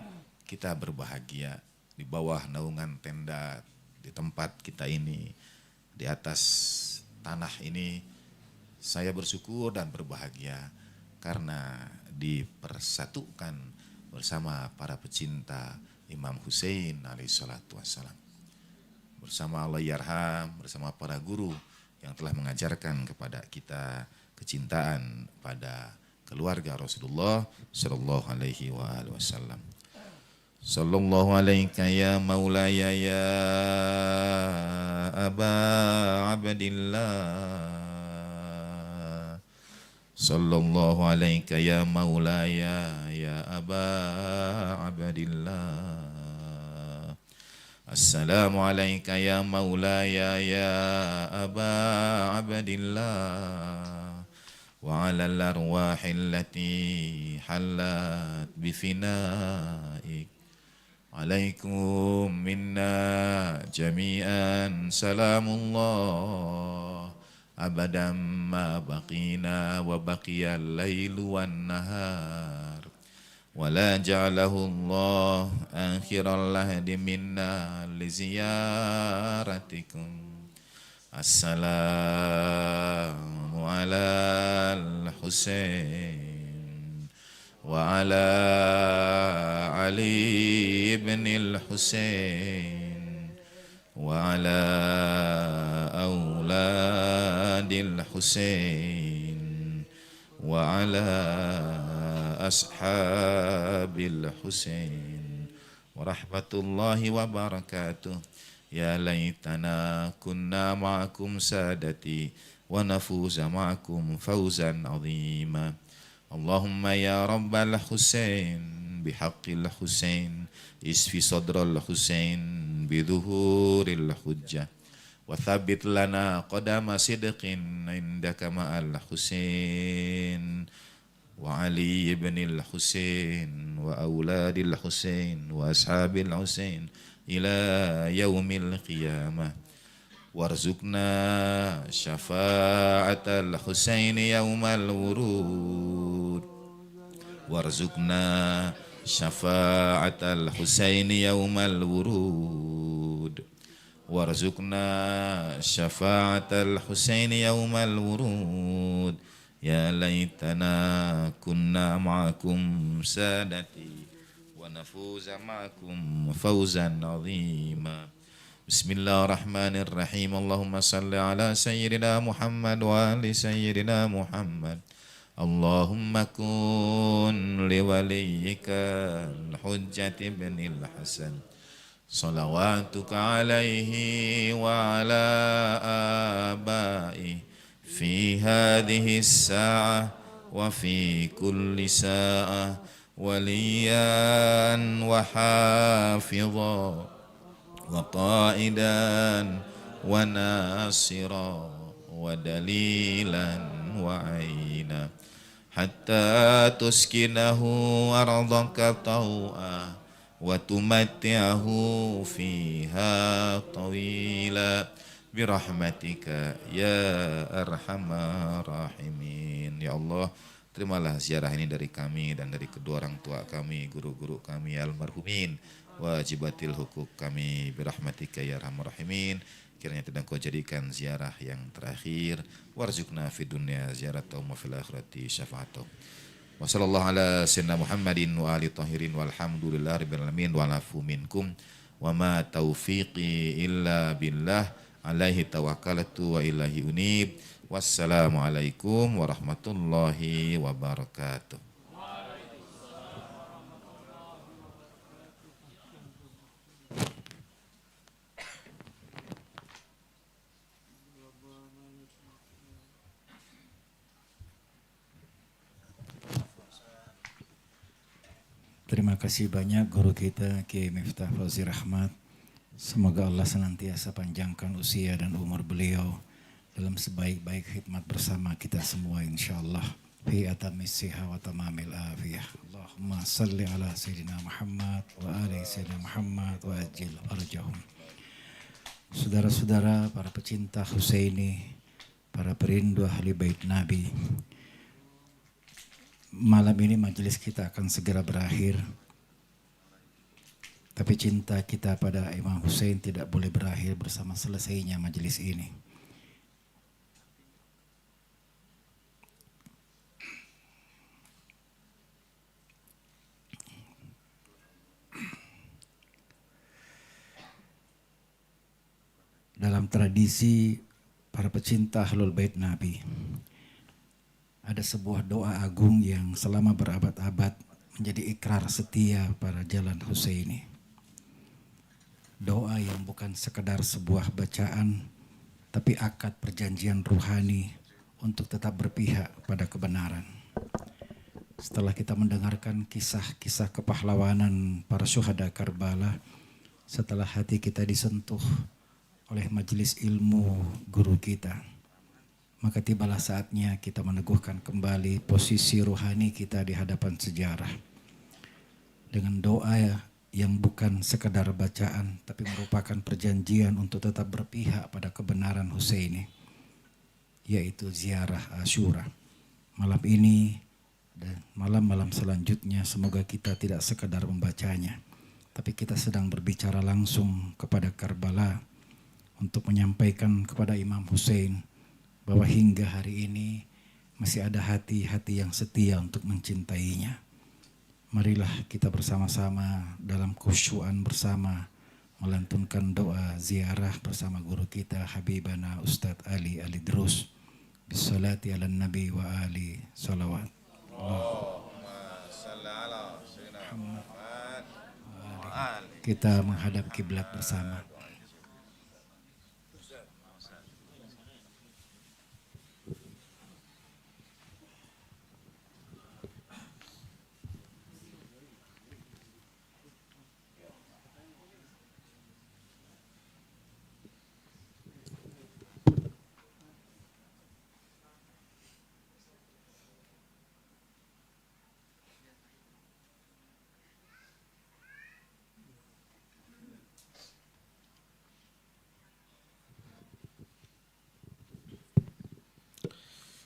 kita berbahagia di bawah naungan tenda di tempat kita ini, di atas tanah ini. Saya bersyukur dan berbahagia karena dipersatukan bersama para pecinta Imam Hussein alaihi salatu wassalam. Bersama Allah yarham, bersama para guru yang telah mengajarkan kepada kita kecintaan pada keluarga Rasulullah sallallahu alaihi wasallam. Sallallahu alaika ya maulaya ya Aba Abdillah. Sallallahu alaika ya maulaya ya Aba Abdillah. Assalamu alaika ya maulaya ya Aba Abdillah. Wa ala al-arwahi allati halat bifinaik. Alaikum minna jami'an salamullah abadan ma baqina wa baqiyal lailu wan nahar wa la ja'alahu Allah akhiral lahdi minna li ziyaratikum. Assalamu ala al-Husain wa ala Ali ibn al-Husain wa ala auladil Husain wa ala ashabil Husain wa rahmatullahi wa barakatuh. Ya laitana kunna ma'akum sadati wa nafuza ma'akum fawzan azima. Allahumma ya rabbal Husain بحق الحسين اشف صدر الحسين بظهور الحجة وثبت لنا قدم صدق عندك مع الحسين وعلي بن الحسين وأولاد الحسين وأصحاب الحسين إلى يوم القيامة وارزقنا شفاعة الحسين يوم الورود وارزقنا شفاعة الحسين يوم الورود وارزقنا شفاعة الحسين يوم الورود يا ليتنا كنا معكم سادتي ونفوز معكم فوزا عظيما بسم الله الرحمن الرحيم اللهم صل على سيدنا محمد وآل سيدنا محمد اللهم كن لوليك الحجة بن الحسن صلواتك عليه وعلى آبائه في هذه الساعة وفي كل ساعة وليا وحافظا وقائدا وناصرا ودليلا وعينا حتى تسكنه أرضك طوعا وتمتعه فيها طويلا برحمتك يا أرحم الراحمين. Ya Allah, terimalah ziarah ini dari kami dan dari kedua orang tua kami, guru-guru kami almarhumin, wajibatil hukuk kami birahmatika ya arhamar rahimin. Kiranya tidak kau jadikan ziarah yang terakhir. Warzuqna fid dunya ziaratan wa fil akhirati syafa'atan. Wa sallallahu ala sayyidina Muhammadin wa ali tahirin walhamdulillahi rabbil alamin wa lafu minkum wa ma taufiqi illa billah alaihi tawakkaltu wa ilahi unib. Wassalamualaikum warahmatullahi wabarakatuh. Terima kasih banyak guru kita Kiai Miftah Fauzi Rahmat. Semoga Allah senantiasa panjangkan usia dan umur beliau dalam sebaik-baik khidmat bersama kita semua insyaallah. Fi atamis siha wa tamamil afiyah. Allahumma salli ala sayyidina Muhammad wa ali sayyidina Muhammad wa ajil farjahum. Saudara-saudara, para pecinta Husaini, para perindu ahli bait Nabi. Malam ini majelis kita akan segera berakhir. Tapi cinta kita pada Imam Hussein tidak boleh berakhir bersama selesainya majelis ini. Dalam tradisi para pecinta Ahlul Bait Nabi, ada sebuah doa agung yang selama berabad-abad menjadi ikrar setia para jalan Husaini. Doa yang bukan sekedar sebuah bacaan, tapi akad perjanjian ruhani untuk tetap berpihak pada kebenaran. Setelah kita mendengarkan kisah-kisah kepahlawanan para syuhada Karbala, setelah hati kita disentuh oleh majelis ilmu guru kita, maka tibalah saatnya kita meneguhkan kembali posisi rohani kita di hadapan sejarah. Dengan doa yang bukan sekedar bacaan, tapi merupakan perjanjian untuk tetap berpihak pada kebenaran Husaini, yaitu ziarah Asyura. Malam ini dan malam-malam selanjutnya semoga kita tidak sekedar membacanya, tapi kita sedang berbicara langsung kepada Karbala untuk menyampaikan kepada Imam Hussein bahwa hingga hari ini masih ada hati-hati yang setia untuk mencintainya. Marilah kita bersama-sama dalam khusyuan bersama melantunkan doa ziarah bersama guru kita Habibana Ustadz Ali Alidrus. Bissalati ala nabi wa ali salawat. Kita menghadap kiblat bersama.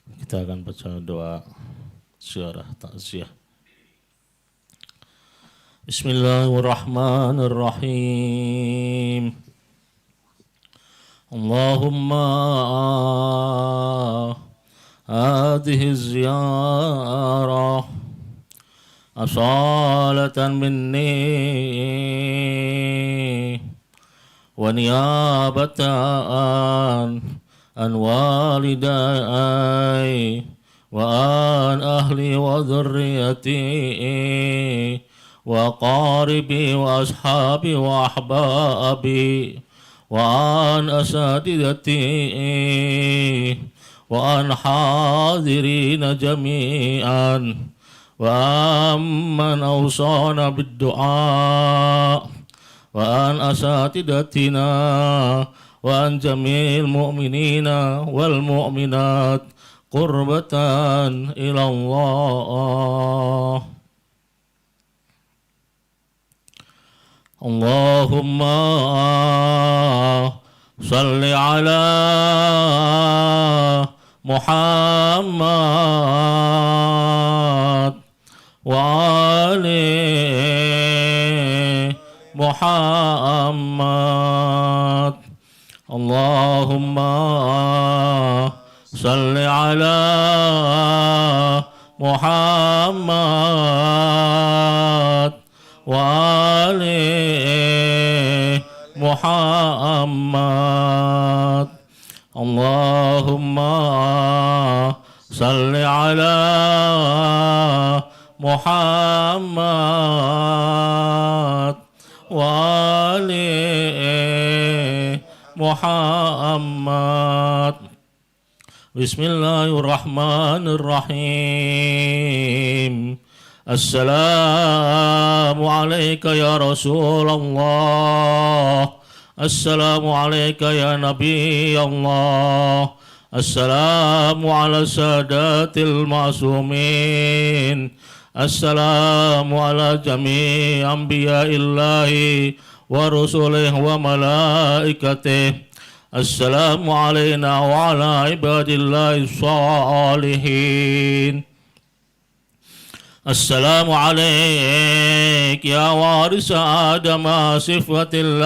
Kita akan baca doa ziarah takziah. Bismillahirrahmanirrahim. Allahumma hadhihi ziyarah asalatan minni wa niyabatan an walidai wa an ahli wa dhurriyyati wa qaribi wa ashabi wa ahbabi wa an asatidati wa an hadirina jami'an wa amman awsana bid-du'a wa an asatidatina wa an jamil mu'minina wal mu'minat qurbatan ila Allah. Allahumma salli ala Muhammad wa ali Muhammad. Allahumma salli ala Muhammad wa ali Muhammad. Allahumma salli ala Muhammad wa ali Muhammad. Bismillahirrahmanirrahim. Assalamu alayka ya Rasulullah. Assalamu alayka ya Nabi Allah. Assalamu ala sadatil ma'sumin. Assalamu ala jami' anbiya'illahi wa rusulih wa malaikatih. Assalamu alayna wa ala ibadillahi salihin. Assalamu alayk ya warisa Adam sifatillah.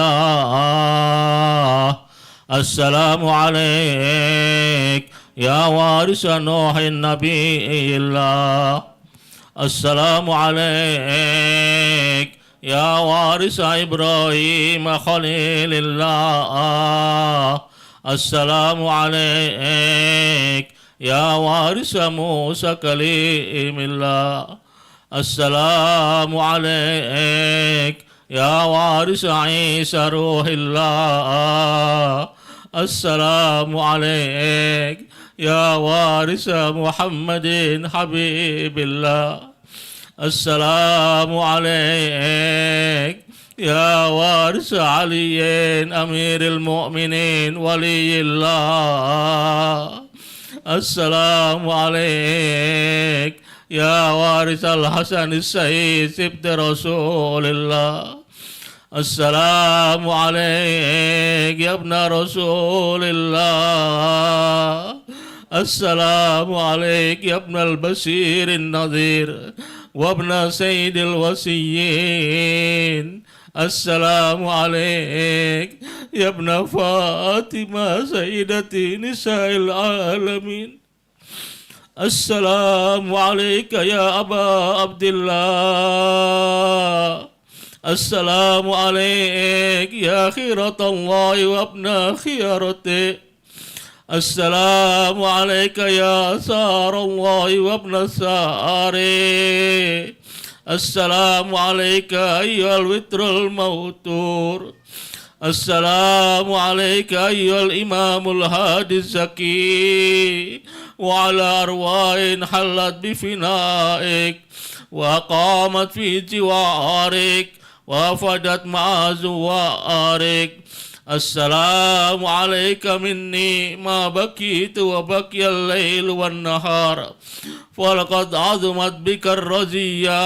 Assalamu alayk ya warisa Nuhin nabiyillah. Assalamu alayk ya warisa Ibrahim khalilillah. Assalamu alayk ya warisa Musa kalimillah. Assalamu alayk ya warisa Isa ruhillah. Assalamu alayk ya warisa Muhammadin habibillah. Assalamu alayk ya warisa Aliyin amiril mu'minin waliyillah. Assalamu alayk ya warisal Hasan Sayyid Sibti Rasulillah. Assalamu alayk ya ibna Rasulillah. Assalamu alayk ya ibna al-Basir al-Nadhir wa ibna Sayyidil Wasiyyin. Assalamu alayk ya ibna Fatimah Sayyidati Nisa'il Alamin. Assalamu alayka ya Aba Abdillah. Assalamu alayk ya khiratallahi wa abna khiyarati. Assalamu alayka ya sarallahi wa abna sari. Assalamu alayka ayyuhal witrul mautur. Assalamu alayka ayyuhal imamul hadis zaki. Wa ala arwahin halat bifinaik wa qamat fi jiwarik wa fadat ma'azuwarik. Assalamu alayka minni ma bakitu wa bakiyal layl wan nahar. Falaqad azumat bika ar-raziyya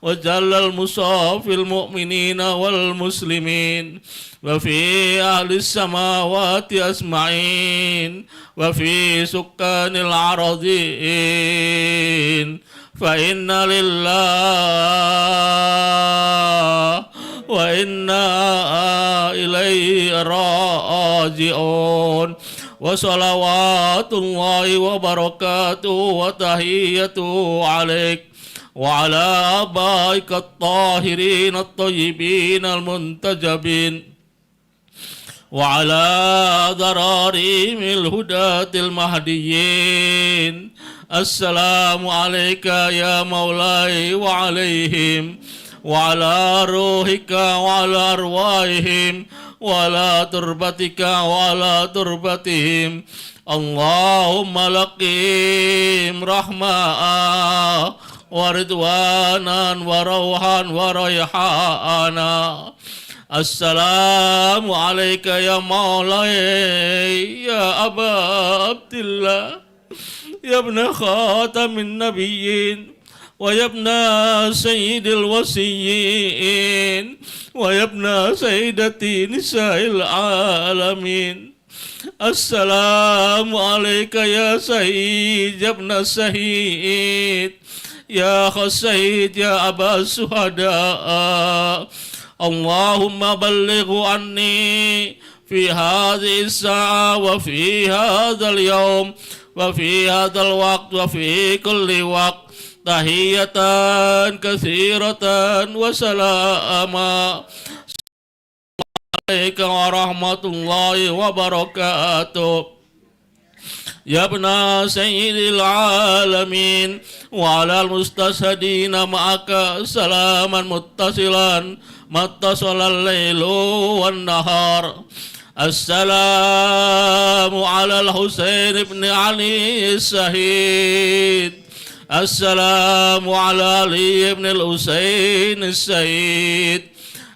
وجل المصاب في المؤمنين والمسلمين وفي أهل السماوات أجمعين وفي سكان الأراضين فإن لله وإنا إليه راجعون وصلوات الله وبركاته وتحيته عليك وعلى آبائك الطاهرين الطيبين المنتجبين وعلى ذراريم الهداة المهديين. السلام عليك يا مولاي وعليهم وعلى روحك وعلى أرواحهم وعلى تربتك وعلى تربتهم. اللهم لقيم رحمة ورضوانا وروحا وريحانا. السلام عليك يا مولاي يا أبا عبد الله يا ابن خاتم النبيين ويا ابن سيد الوصيين ويا ابن سيدة نساء العالمين. السلام عليك يا سيد يا ابن السيد يا أخ السيد يا أبا الشهداء. اللهم بلغ عني في هذه الساعة وفي هذا اليوم وفي هذا الوقت وفي كل وقت تحية كثيرة وسلاما عليك ورحمة الله وبركاته يا ابن سيد العالمين وعلى المستشهدين معك سلاما متصلا ما اتصل الليل والنهار. السلام على الحسين بن علي الشهيد. السلام على علي بن الحسين الشهيد.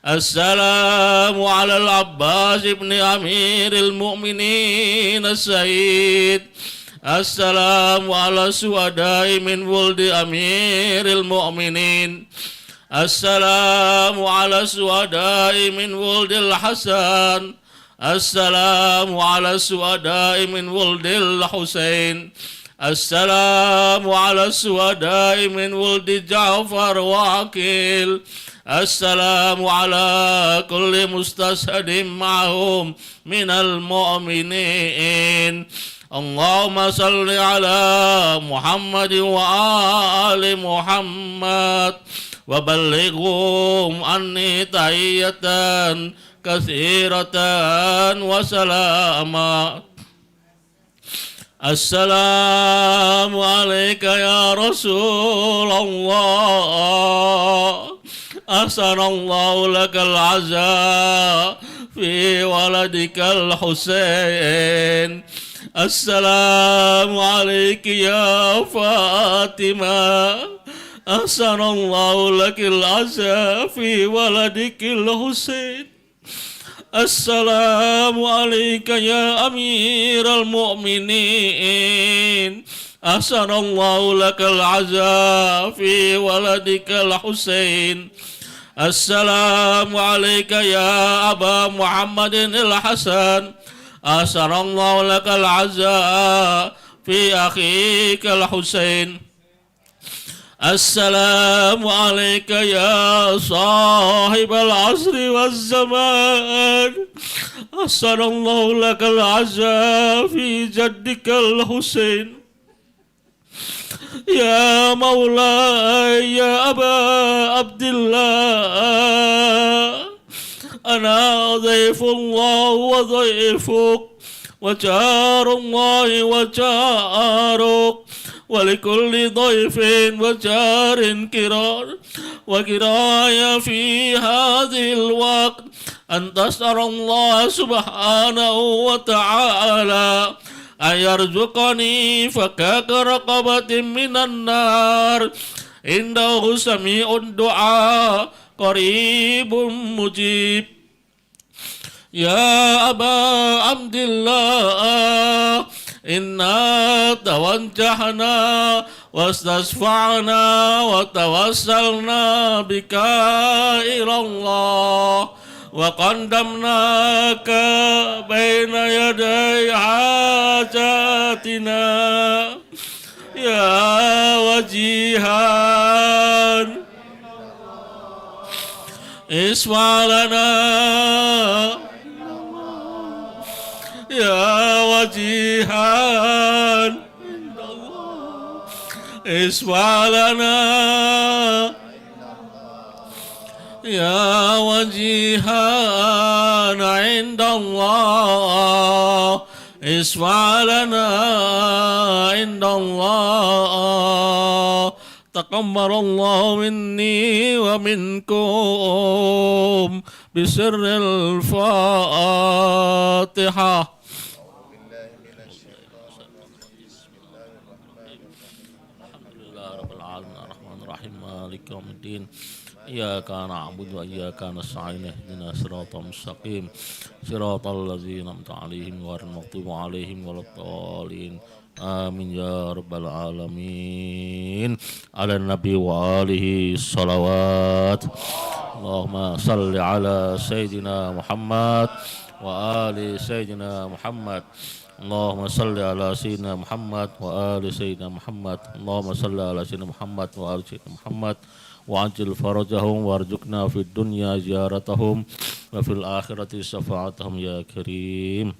السلام على العباس بن أمير المؤمنين الشهيد. السلام على الشهداء من ولد أمير المؤمنين. السلام على الشهداء من ولد الحسن. السلام على الشهداء من ولد الحسين. السلام على الشهداء من ولد جعفر وعقيل. السلام على كل مستشهد معهم من المؤمنين. اللهم صل على محمد وآل محمد وبلغهم عني تحية كثيرة وسلاما. السلام عليك يا رسول الله. أحسن الله لك العزاء في ولدك الحسين. السلام عليك يا فاطمة. أحسن الله لك العزاء في ولدك الحسين. السلام عليك يا أمير المؤمنين. أحسن الله لك العزاء في ولدك الحسين. السلام عليك يا أبا محمد الحسن. أحسن الله لك العزاء في أخيك الحسين. السلام عليك يا صاحب العصر والزمان. أحسن الله لك العزاء في جدك الحسين. يا مولاي يا أبا عبد الله أنا ضيف الله وضيفك وجار الله وجارك ولكل ضيف وجار كرار وكرايا في هذه الوقت أن تسأل الله سبحانه وتعالى أن يرزقني فكاك رقبة من النار إنه سميع الدعاء قريب مجيب. يا أبا عبد الله إنا توجهنا واستشفعنا وتوسلنا بك إلى الله وقدمناك بين يدي حاجاتنا يا وجيها اشفع لنا يا وجيها اشفع لنا يا وجيها عند الله اشفع لنا عند الله تقبل الله مني ومنكم بسر الفاتحة. مالك يوم الدين إياك نعبد وإياك نستعين اهدنا الصراط المستقيم صراط الذين أنعمت عليهم غير المغضوب عليهم ولا الضالين آمين يا رب العالمين. على النبي وآله الصلوات. اللهم صل على سيدنا محمد وآل سيدنا محمد. اللهم صل على سيدنا محمد وآل سيدنا محمد. اللهم صل على سيدنا محمد وآل سيدنا محمد وعجل فرجهم وارزقنا في الدنيا زيارتهم وفي الآخرة شفاعتهم يا كريم.